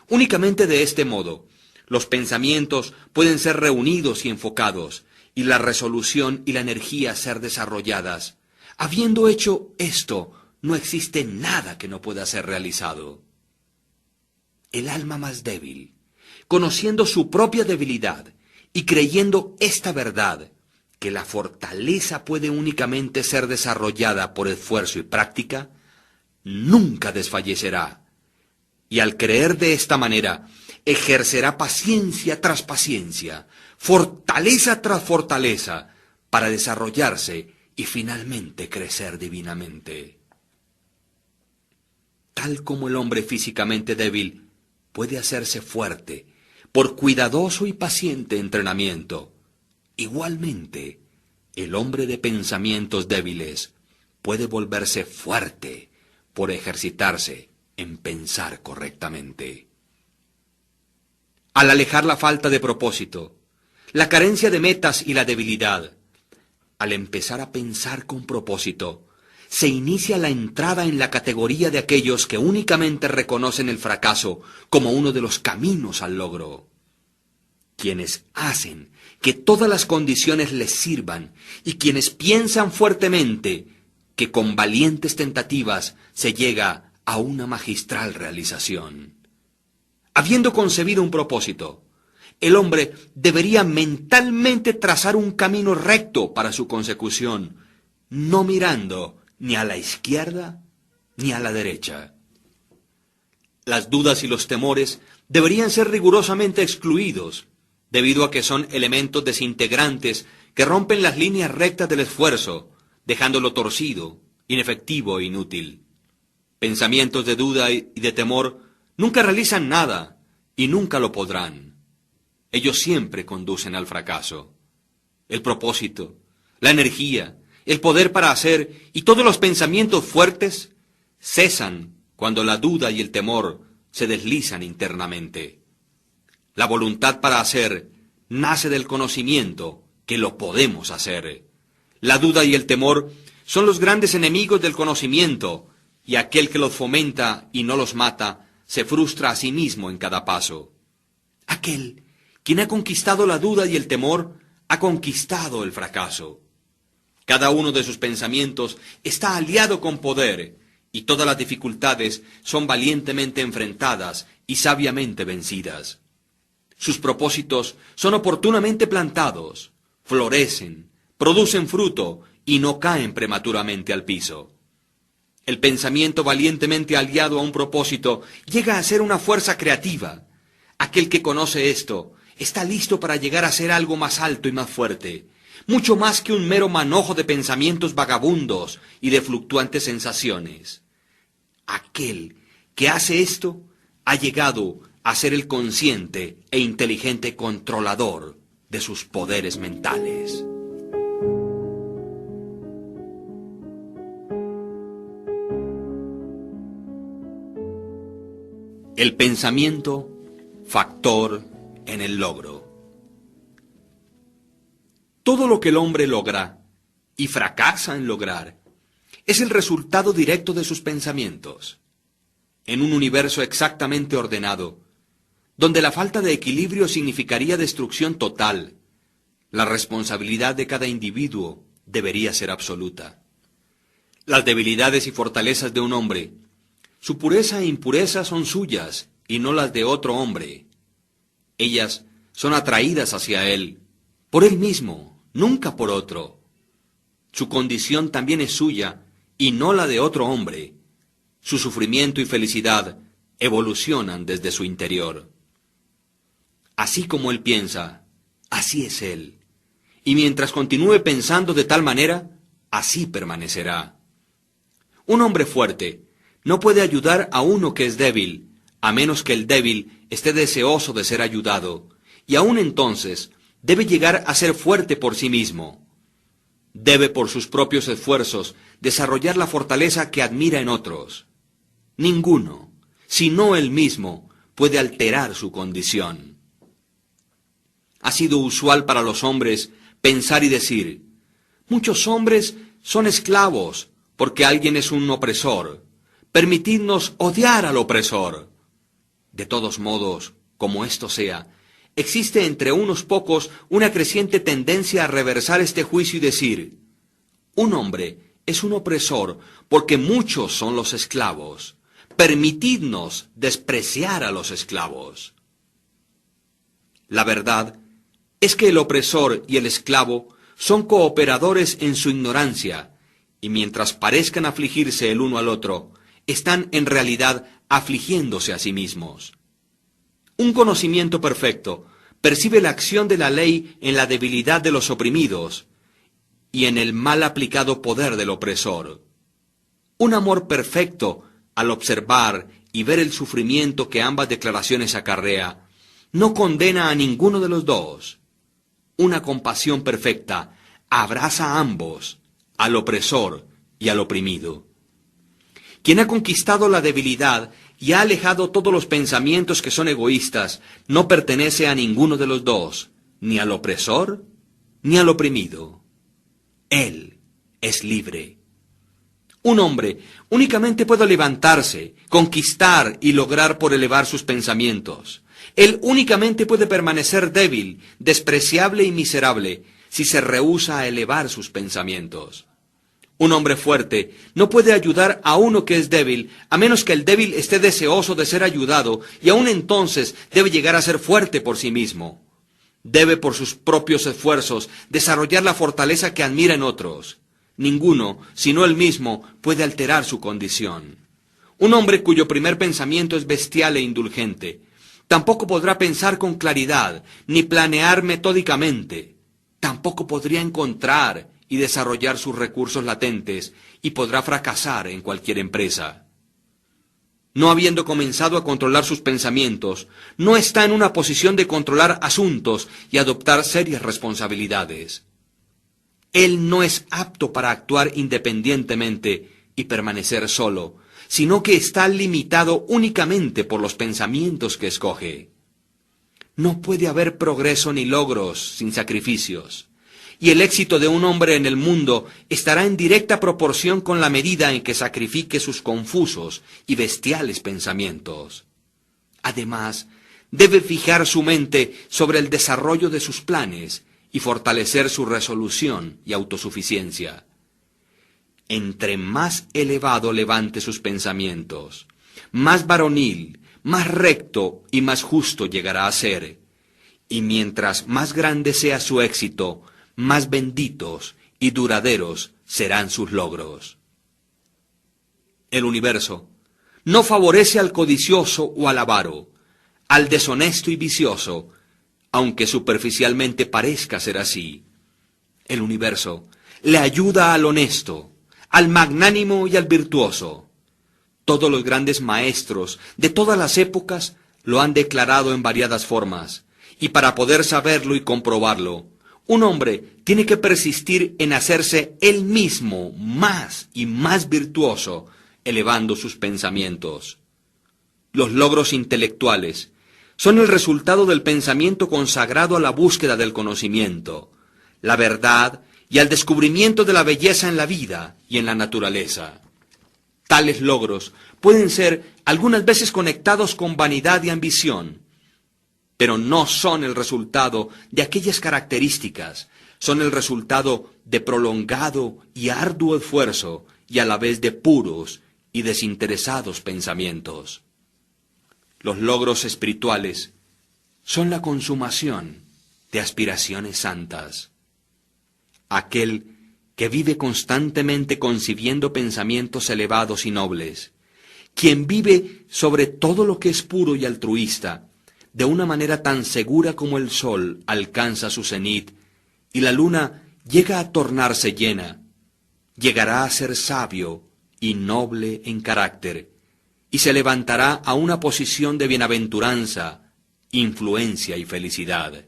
Únicamente de este modo, los pensamientos pueden ser reunidos y enfocados, y la resolución y la energía ser desarrolladas. Habiendo hecho esto, no existe nada que no pueda ser realizado. El alma más débil, conociendo su propia debilidad y creyendo esta verdad, que la fortaleza puede únicamente ser desarrollada por esfuerzo y práctica, nunca desfallecerá. Y al creer de esta manera, ejercerá paciencia tras paciencia, fortaleza tras fortaleza, para desarrollarse y finalmente crecer divinamente. Tal como el hombre físicamente débil puede hacerse fuerte por cuidadoso y paciente entrenamiento, igualmente el hombre de pensamientos débiles puede volverse fuerte por ejercitarse en pensar correctamente. Al alejar la falta de propósito, la carencia de metas y la debilidad, al empezar a pensar con propósito, se inicia la entrada en la categoría de aquellos que únicamente reconocen el fracaso como uno de los caminos al logro. Quienes hacen que todas las condiciones les sirvan y quienes piensan fuertemente que con valientes tentativas se llega a una magistral realización. Habiendo concebido un propósito, el hombre debería mentalmente trazar un camino recto para su consecución, no mirando ni a la izquierda ni a la derecha. Las dudas y los temores deberían ser rigurosamente excluidos, debido a que son elementos desintegrantes que rompen las líneas rectas del esfuerzo, dejándolo torcido, inefectivo e inútil. Pensamientos de duda y de temor nunca realizan nada y nunca lo podrán. Ellos siempre conducen al fracaso. El propósito, la energía, el poder para hacer y todos los pensamientos fuertes cesan cuando la duda y el temor se deslizan internamente. La voluntad para hacer nace del conocimiento que lo podemos hacer. La duda y el temor son los grandes enemigos del conocimiento, y aquel que los fomenta y no los mata, se frustra a sí mismo en cada paso. Aquel quien ha conquistado la duda y el temor, ha conquistado el fracaso. Cada uno de sus pensamientos está aliado con poder, y todas las dificultades son valientemente enfrentadas y sabiamente vencidas. Sus propósitos son oportunamente plantados, florecen, producen fruto y no caen prematuramente al piso. El pensamiento valientemente aliado a un propósito llega a ser una fuerza creativa. Aquel que conoce esto está listo para llegar a ser algo más alto y más fuerte, mucho más que un mero manojo de pensamientos vagabundos y de fluctuantes sensaciones. Aquel que hace esto ha llegado a ser el consciente e inteligente controlador de sus poderes mentales. El pensamiento, factor en el logro. Todo lo que el hombre logra y fracasa en lograr es el resultado directo de sus pensamientos. En un universo exactamente ordenado, donde la falta de equilibrio significaría destrucción total, la responsabilidad de cada individuo debería ser absoluta. Las debilidades y fortalezas de un hombre, su pureza e impureza son suyas y no las de otro hombre. Ellas son atraídas hacia él, por él mismo, nunca por otro. Su condición también es suya y no la de otro hombre. Su sufrimiento y felicidad evolucionan desde su interior. Así como él piensa, así es él. Y mientras continúe pensando de tal manera, así permanecerá. Un hombre fuerte no puede ayudar a uno que es débil, a menos que el débil esté deseoso de ser ayudado, y aún entonces debe llegar a ser fuerte por sí mismo. Debe por sus propios esfuerzos desarrollar la fortaleza que admira en otros. Ninguno, sino él mismo, puede alterar su condición. Ha sido usual para los hombres pensar y decir, muchos hombres son esclavos porque alguien es un opresor. Permitidnos odiar al opresor. De todos modos, como esto sea, existe entre unos pocos una creciente tendencia a reversar este juicio y decir, un hombre es un opresor porque muchos son los esclavos. Permitidnos despreciar a los esclavos. La verdad es que el opresor y el esclavo son cooperadores en su ignorancia, y mientras parezcan afligirse el uno al otro, están en realidad afligiéndose a sí mismos. Un conocimiento perfecto percibe la acción de la ley en la debilidad de los oprimidos y en el mal aplicado poder del opresor. Un amor perfecto, al observar y ver el sufrimiento que ambas declaraciones acarrea, no condena a ninguno de los dos. Una compasión perfecta abraza a ambos, al opresor y al oprimido. Quien ha conquistado la debilidad y ha alejado todos los pensamientos que son egoístas, no pertenece a ninguno de los dos, ni al opresor ni al oprimido. Él es libre. Un hombre únicamente puede levantarse, conquistar y lograr por elevar sus pensamientos. Él únicamente puede permanecer débil, despreciable y miserable si se rehúsa a elevar sus pensamientos. Un hombre fuerte no puede ayudar a uno que es débil, a menos que el débil esté deseoso de ser ayudado, y aún entonces debe llegar a ser fuerte por sí mismo. Debe por sus propios esfuerzos desarrollar la fortaleza que admira en otros. Ninguno, sino él mismo, puede alterar su condición. Un hombre cuyo primer pensamiento es bestial e indulgente, tampoco podrá pensar con claridad, ni planear metódicamente. Tampoco podría encontrar y desarrollar sus recursos latentes, y podrá fracasar en cualquier empresa. No habiendo comenzado a controlar sus pensamientos, no está en una posición de controlar asuntos y adoptar serias responsabilidades. Él no es apto para actuar independientemente y permanecer solo, sino que está limitado únicamente por los pensamientos que escoge. No puede haber progreso ni logros sin sacrificios. Y el éxito de un hombre en el mundo estará en directa proporción con la medida en que sacrifique sus confusos y bestiales pensamientos. Además, debe fijar su mente sobre el desarrollo de sus planes y fortalecer su resolución y autosuficiencia. Entre más elevado levante sus pensamientos, más varonil, más recto y más justo llegará a ser, y mientras más grande sea su éxito, más benditos y duraderos serán sus logros. El universo no favorece al codicioso o al avaro, al deshonesto y vicioso, aunque superficialmente parezca ser así. El universo le ayuda al honesto, al magnánimo y al virtuoso. Todos los grandes maestros de todas las épocas lo han declarado en variadas formas, y para poder saberlo y comprobarlo, un hombre tiene que persistir en hacerse él mismo más y más virtuoso, elevando sus pensamientos. Los logros intelectuales son el resultado del pensamiento consagrado a la búsqueda del conocimiento, la verdad y al descubrimiento de la belleza en la vida y en la naturaleza. Tales logros pueden ser algunas veces conectados con vanidad y ambición, pero no son el resultado de aquellas características, son el resultado de prolongado y arduo esfuerzo y a la vez de puros y desinteresados pensamientos. Los logros espirituales son la consumación de aspiraciones santas. Aquel que vive constantemente concibiendo pensamientos elevados y nobles, quien vive sobre todo lo que es puro y altruista, de una manera tan segura como el sol alcanza su cenit y la luna llega a tornarse llena, llegará a ser sabio y noble en carácter, y se levantará a una posición de bienaventuranza, influencia y felicidad.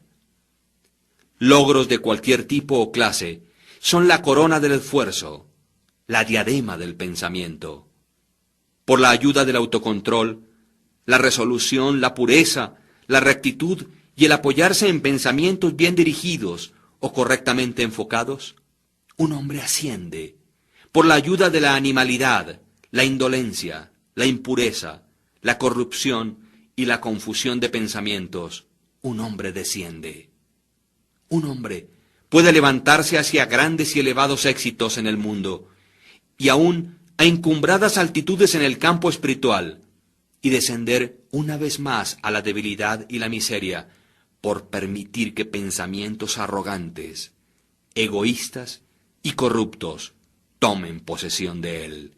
Logros de cualquier tipo o clase son la corona del esfuerzo, la diadema del pensamiento. Por la ayuda del autocontrol, la resolución, la pureza, la rectitud y el apoyarse en pensamientos bien dirigidos o correctamente enfocados, un hombre asciende. Por la ayuda de la animalidad, la indolencia, la impureza, la corrupción y la confusión de pensamientos, un hombre desciende. Un hombre puede levantarse hacia grandes y elevados éxitos en el mundo, y aún a encumbradas altitudes en el campo espiritual, y descender una vez más a la debilidad y la miseria por permitir que pensamientos arrogantes, egoístas y corruptos tomen posesión de él.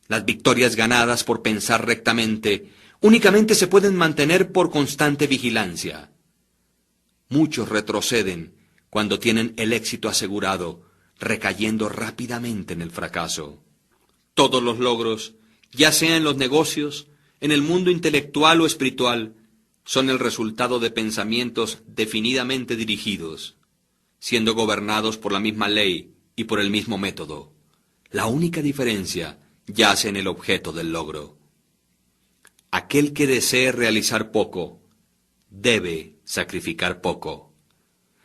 Las victorias ganadas por pensar rectamente únicamente se pueden mantener por constante vigilancia. Muchos retroceden cuando tienen el éxito asegurado, recayendo rápidamente en el fracaso. Todos los logros, ya sea en los negocios, en el mundo intelectual o espiritual, son el resultado de pensamientos definidamente dirigidos, siendo gobernados por la misma ley y por el mismo método. La única diferencia yace en el objeto del logro. Aquel que desee realizar poco, debe sacrificar poco.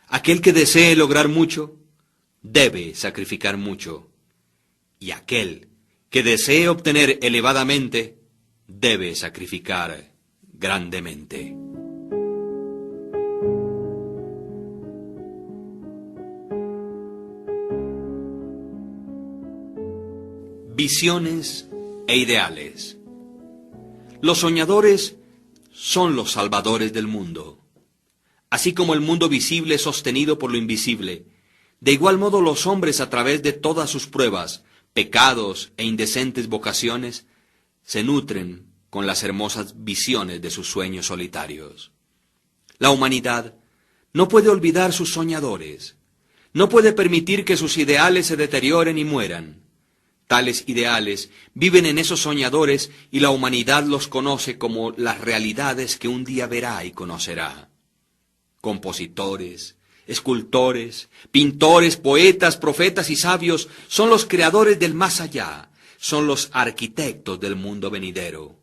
Aquel que desee lograr mucho, debe sacrificar mucho. Y aquel que desee obtener elevadamente, debe sacrificar grandemente. Visiones e ideales. Los soñadores son los salvadores del mundo. Así como el mundo visible es sostenido por lo invisible, de igual modo los hombres, a través de todas sus pruebas, pecados e indecentes vocaciones, se nutren con las hermosas visiones de sus sueños solitarios. La humanidad no puede olvidar sus soñadores, no puede permitir que sus ideales se deterioren y mueran. Tales ideales viven en esos soñadores y la humanidad los conoce como las realidades que un día verá y conocerá. Compositores, escultores, pintores, poetas, profetas y sabios son los creadores del más allá, son los arquitectos del mundo venidero.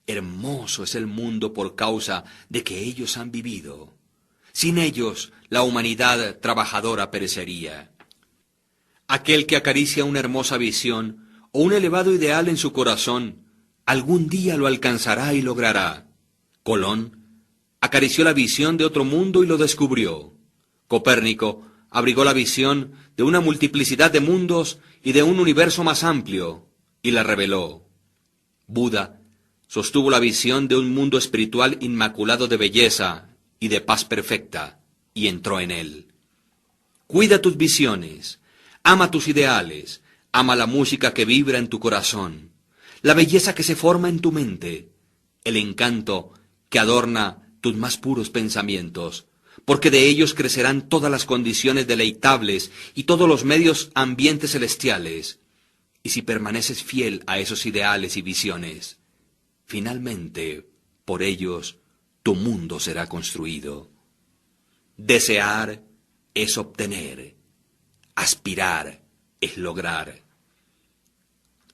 Hermoso es el mundo por causa de que ellos han vivido. Sin ellos, la humanidad trabajadora perecería. Aquel que acaricia una hermosa visión o un elevado ideal en su corazón, algún día lo alcanzará y logrará. Colón acarició la visión de otro mundo y lo descubrió. Copérnico abrigó la visión de una multiplicidad de mundos y de un universo más amplio, y la reveló. Buda sostuvo la visión de un mundo espiritual inmaculado de belleza y de paz perfecta, y entró en él. Cuida tus visiones, ama tus ideales, ama la música que vibra en tu corazón, la belleza que se forma en tu mente, el encanto que adorna tus más puros pensamientos, porque de ellos crecerán todas las condiciones deleitables y todos los medios ambientes celestiales. Y si permaneces fiel a esos ideales y visiones, finalmente, por ellos, tu mundo será construido. Desear es obtener, aspirar es lograr.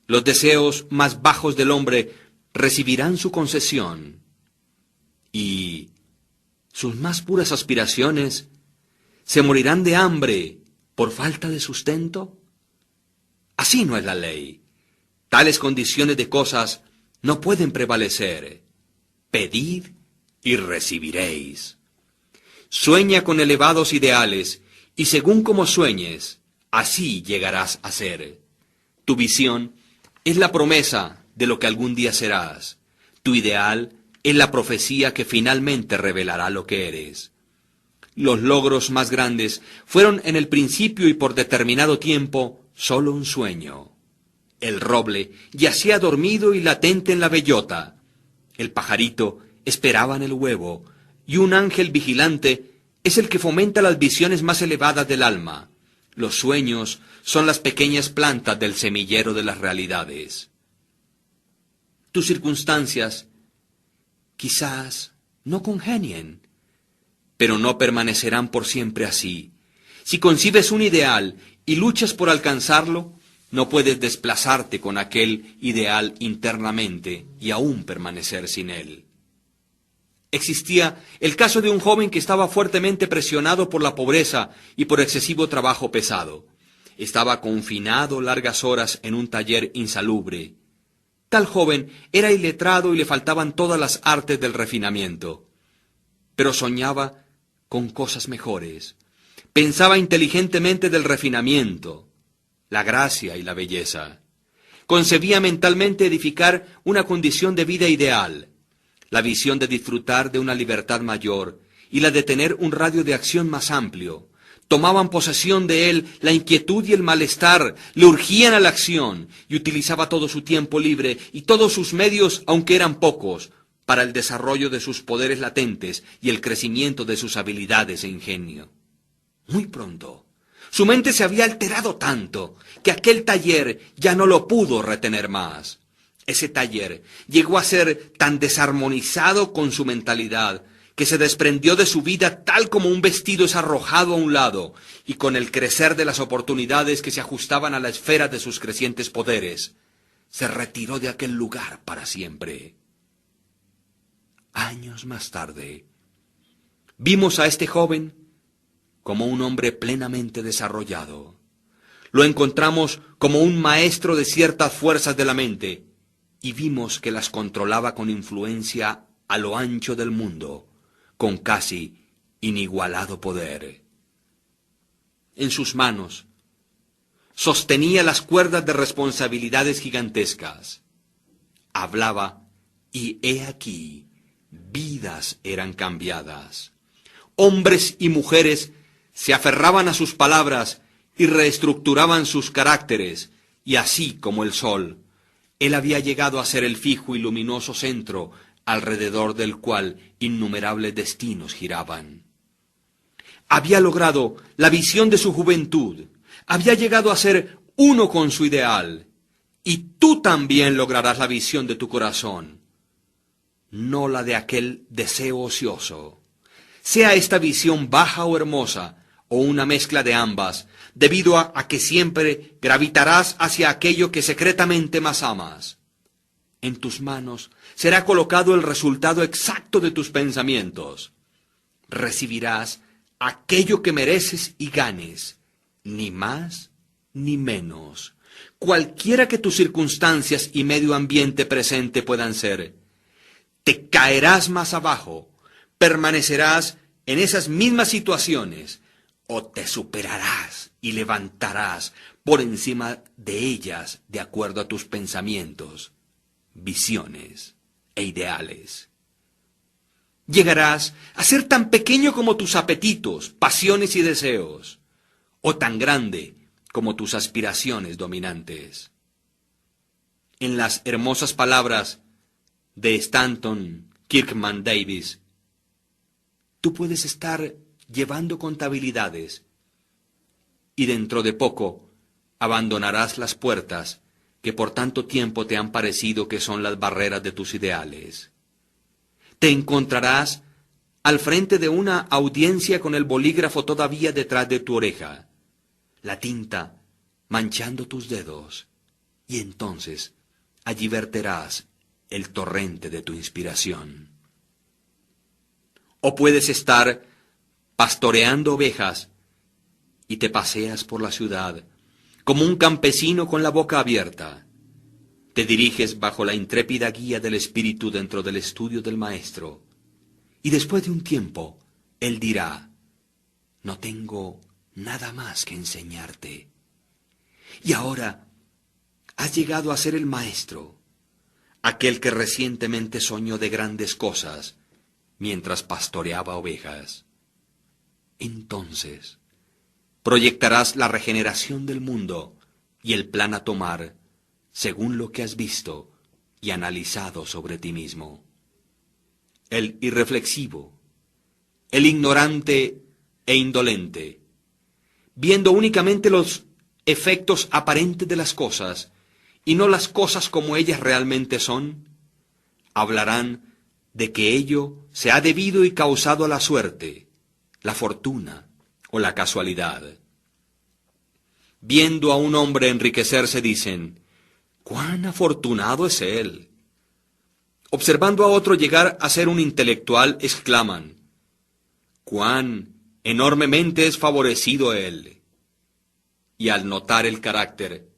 Los deseos más bajos del hombre recibirán su concesión, y sus más puras aspiraciones se morirán de hambre por falta de sustento. Así no es la ley. Tales condiciones de cosas no pueden prevalecer. Pedid y recibiréis. Sueña con elevados ideales, y según como sueñes, así llegarás a ser. Tu visión es la promesa de lo que algún día serás. Tu ideal es la profecía que finalmente revelará lo que eres. Los logros más grandes fueron en el principio y por determinado tiempo solo un sueño. El roble yacía dormido y latente en la bellota. El pajarito esperaba en el huevo, y un ángel vigilante es el que fomenta las visiones más elevadas del alma. Los sueños son las pequeñas plantas del semillero de las realidades. Tus circunstancias quizás no congenien, pero no permanecerán por siempre así. Si concibes un ideal y luchas por alcanzarlo, no puedes desplazarte con aquel ideal internamente y aún permanecer sin él. Existía el caso de un joven que estaba fuertemente presionado por la pobreza y por excesivo trabajo pesado. Estaba confinado largas horas en un taller insalubre. Tal joven era iletrado y le faltaban todas las artes del refinamiento. Pero soñaba con cosas mejores. Pensaba inteligentemente del refinamiento, la gracia y la belleza. Concebía mentalmente edificar una condición de vida ideal, la visión de disfrutar de una libertad mayor y la de tener un radio de acción más amplio. Tomaban posesión de él la inquietud y el malestar, le urgían a la acción, y utilizaba todo su tiempo libre y todos sus medios, aunque eran pocos, para el desarrollo de sus poderes latentes y el crecimiento de sus habilidades e ingenio. Muy pronto, su mente se había alterado tanto que aquel taller ya no lo pudo retener más. Ese taller llegó a ser tan desarmonizado con su mentalidad que se desprendió de su vida tal como un vestido es arrojado a un lado, y con el crecer de las oportunidades que se ajustaban a la esfera de sus crecientes poderes, se retiró de aquel lugar para siempre. Años más tarde, vimos a este joven como un hombre plenamente desarrollado. Lo encontramos como un maestro de ciertas fuerzas de la mente, y vimos que las controlaba con influencia a lo ancho del mundo, con casi inigualado poder. En sus manos sostenía las cuerdas de responsabilidades gigantescas. Hablaba, y he aquí, vidas eran cambiadas. Hombres y mujeres se aferraban a sus palabras y reestructuraban sus caracteres, y así como el sol, él había llegado a ser el fijo y luminoso centro alrededor del cual innumerables destinos giraban. Había logrado la visión de su juventud, había llegado a ser uno con su ideal, y tú también lograrás la visión de tu corazón, no la de aquel deseo ocioso. Sea esta visión baja o hermosa, o una mezcla de ambas, debido a que siempre gravitarás hacia aquello que secretamente más amas. en tus manos será colocado el resultado exacto de tus pensamientos. Recibirás aquello que mereces y ganes, ni más ni menos, cualquiera que tus circunstancias y medio ambiente presente puedan ser. Te caerás más abajo, permanecerás en esas mismas situaciones, o te superarás y levantarás por encima de ellas de acuerdo a tus pensamientos, visiones e ideales. Llegarás a ser tan pequeño como tus apetitos, pasiones y deseos, o tan grande como tus aspiraciones dominantes. En las hermosas palabras de Stanton Kirkman Davis, tú puedes estar llevando contabilidades y dentro de poco abandonarás las puertas que por tanto tiempo te han parecido que son las barreras de tus ideales. Te encontrarás al frente de una audiencia con el bolígrafo todavía detrás de tu oreja, la tinta manchando tus dedos, y entonces allí verterás el torrente de tu inspiración. O puedes estar pastoreando ovejas y te paseas por la ciudad como un campesino con la boca abierta. Te diriges bajo la intrépida guía del Espíritu dentro del estudio del Maestro, y después de un tiempo, Él dirá, no tengo nada más que enseñarte. Y ahora has llegado a ser el Maestro, aquel que recientemente soñó de grandes cosas mientras pastoreaba ovejas. Entonces proyectarás la regeneración del mundo y el plan a tomar según lo que has visto y analizado sobre ti mismo. El irreflexivo, el ignorante e indolente, viendo únicamente los efectos aparentes de las cosas y no las cosas como ellas realmente son, hablarán de que ello se ha debido y causado a la suerte, la fortuna o la casualidad. Viendo a un hombre enriquecerse dicen, ¡cuán afortunado es él! Observando a otro llegar a ser un intelectual, exclaman, ¡cuán enormemente es favorecido él! Y al notar el carácter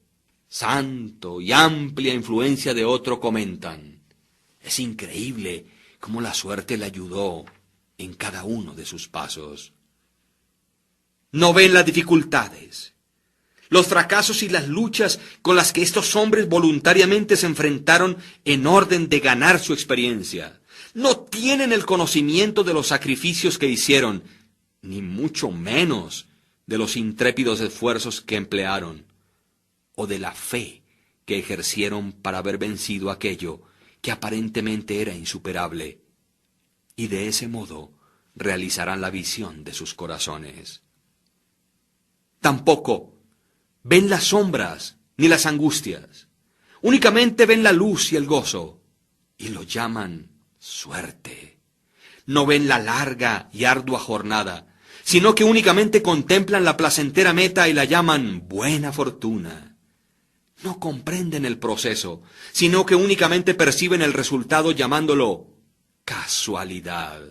santo y amplia influencia de otro comentan, es increíble cómo la suerte le ayudó en cada uno de sus pasos. No ven las dificultades, los fracasos y las luchas con las que estos hombres voluntariamente se enfrentaron en orden de ganar su experiencia. No tienen el conocimiento de los sacrificios que hicieron, ni mucho menos de los intrépidos esfuerzos que emplearon, o de la fe que ejercieron para haber vencido aquello que aparentemente era insuperable, y de ese modo realizarán la visión de sus corazones. Tampoco ven las sombras ni las angustias, únicamente ven la luz y el gozo, y lo llaman suerte. No ven la larga y ardua jornada, sino que únicamente contemplan la placentera meta y la llaman buena fortuna. No comprenden el proceso, sino que únicamente perciben el resultado llamándolo casualidad.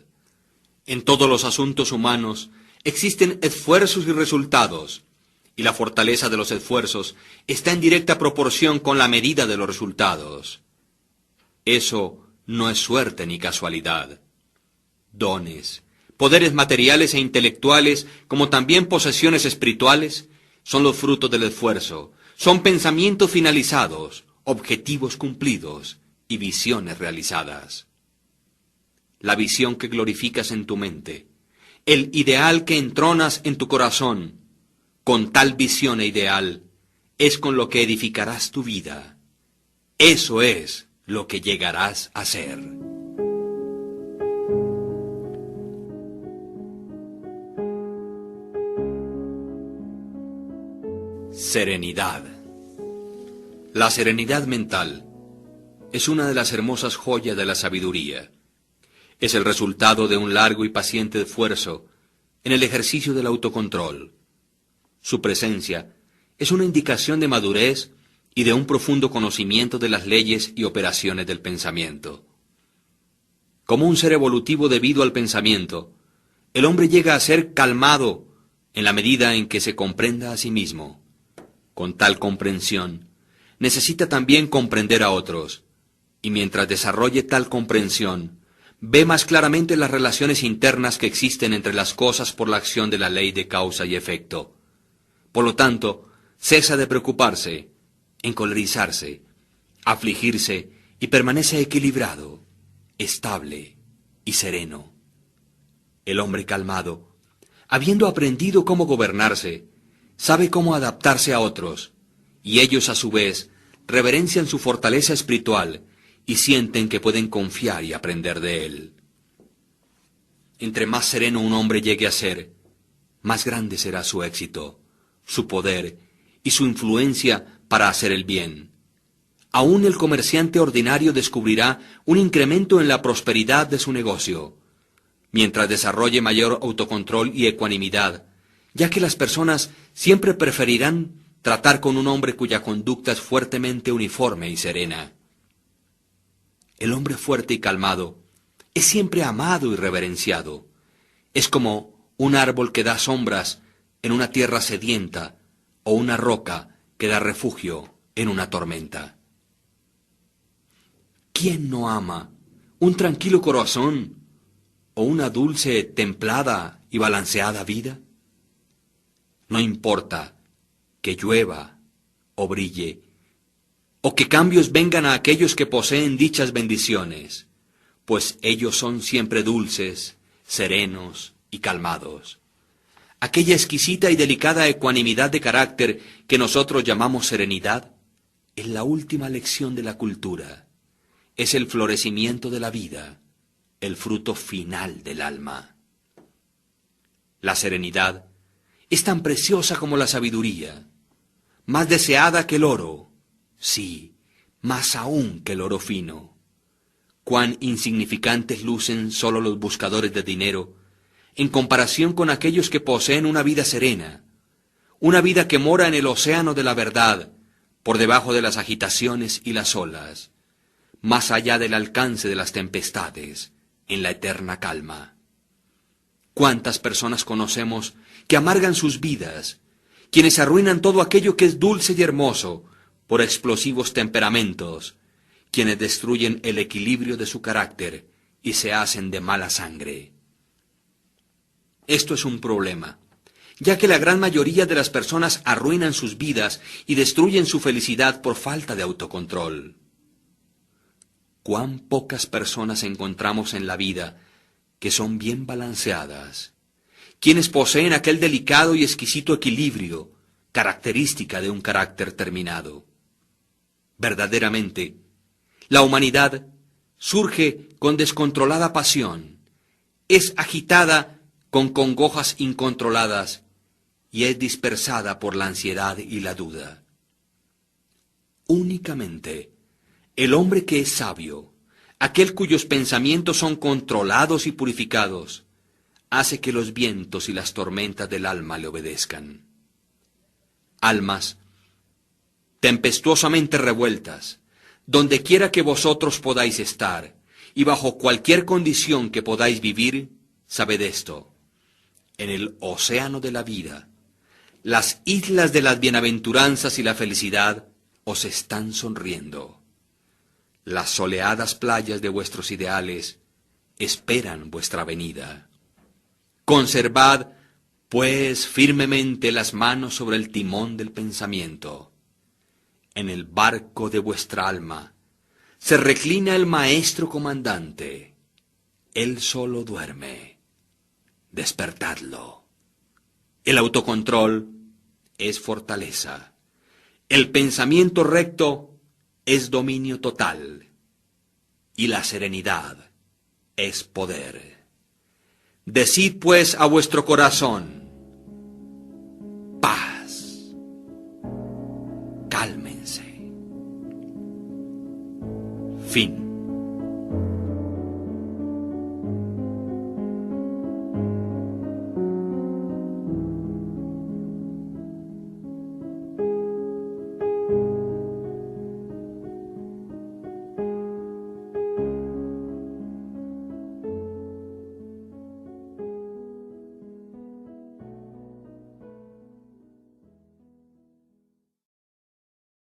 En todos los asuntos humanos existen esfuerzos y resultados, y la fortaleza de los esfuerzos está en directa proporción con la medida de los resultados. Eso no es suerte ni casualidad. Dones, poderes materiales e intelectuales, como también posesiones espirituales, son los frutos del esfuerzo, son pensamientos finalizados, objetivos cumplidos y visiones realizadas. La visión que glorificas en tu mente, el ideal que entronas en tu corazón, con tal visión e ideal, es con lo que edificarás tu vida. Eso es lo que llegarás a ser. Serenidad. La serenidad mental es una de las hermosas joyas de la sabiduría. Es el resultado de un largo y paciente esfuerzo en el ejercicio del autocontrol. Su presencia es una indicación de madurez y de un profundo conocimiento de las leyes y operaciones del pensamiento. Como un ser evolutivo debido al pensamiento, el hombre llega a ser calmado en la medida en que se comprenda a sí mismo. Con tal comprensión, necesita también comprender a otros, y mientras desarrolle tal comprensión, ve más claramente las relaciones internas que existen entre las cosas por la acción de la ley de causa y efecto. Por lo tanto, cesa de preocuparse, encolerizarse, afligirse y permanece equilibrado, estable y sereno. El hombre calmado, habiendo aprendido cómo gobernarse, sabe cómo adaptarse a otros, y ellos a su vez reverencian su fortaleza espiritual y sienten que pueden confiar y aprender de él. Entre más sereno un hombre llegue a ser, más grande será su éxito, su poder y su influencia para hacer el bien. Aún el comerciante ordinario descubrirá un incremento en la prosperidad de su negocio, mientras desarrolle mayor autocontrol y ecuanimidad, ya que las personas siempre preferirán tratar con un hombre cuya conducta es fuertemente uniforme y serena. El hombre fuerte y calmado es siempre amado y reverenciado. Es como un árbol que da sombras en una tierra sedienta o una roca que da refugio en una tormenta. ¿Quién no ama un tranquilo corazón o una dulce, templada y balanceada vida? No importa que llueva o brille, o que cambios vengan a aquellos que poseen dichas bendiciones, pues ellos son siempre dulces, serenos y calmados. Aquella exquisita y delicada ecuanimidad de carácter que nosotros llamamos serenidad es la última lección de la cultura, es el florecimiento de la vida, el fruto final del alma. La serenidad es tan preciosa como la sabiduría, más deseada que el oro, sí, más aún que el oro fino. Cuán insignificantes lucen sólo los buscadores de dinero en comparación con aquellos que poseen una vida serena, una vida que mora en el océano de la verdad, por debajo de las agitaciones y las olas, más allá del alcance de las tempestades, en la eterna calma. ¿Cuántas personas conocemos que amargan sus vidas, quienes arruinan todo aquello que es dulce y hermoso por explosivos temperamentos, quienes destruyen el equilibrio de su carácter y se hacen de mala sangre? Esto es un problema, ya que la gran mayoría de las personas arruinan sus vidas y destruyen su felicidad por falta de autocontrol. Cuán pocas personas encontramos en la vida que son bien balanceadas, quienes poseen aquel delicado y exquisito equilibrio, característica de un carácter terminado. Verdaderamente, la humanidad surge con descontrolada pasión, es agitada con congojas incontroladas y es dispersada por la ansiedad y la duda. Únicamente el hombre que es sabio, aquel cuyos pensamientos son controlados y purificados, hace que los vientos y las tormentas del alma le obedezcan. Almas tempestuosamente revueltas, donde quiera que vosotros podáis estar, y bajo cualquier condición que podáis vivir, sabed esto: en el océano de la vida, las islas de las bienaventuranzas y la felicidad os están sonriendo. Las soleadas playas de vuestros ideales esperan vuestra venida. Conservad, pues, firmemente las manos sobre el timón del pensamiento. En el barco de vuestra alma se reclina el maestro comandante. Él solo duerme. Despertadlo. El autocontrol es fortaleza. El pensamiento recto es dominio total. Y la serenidad es poder. Decid pues a vuestro corazón: paz. Cálmense. Fin.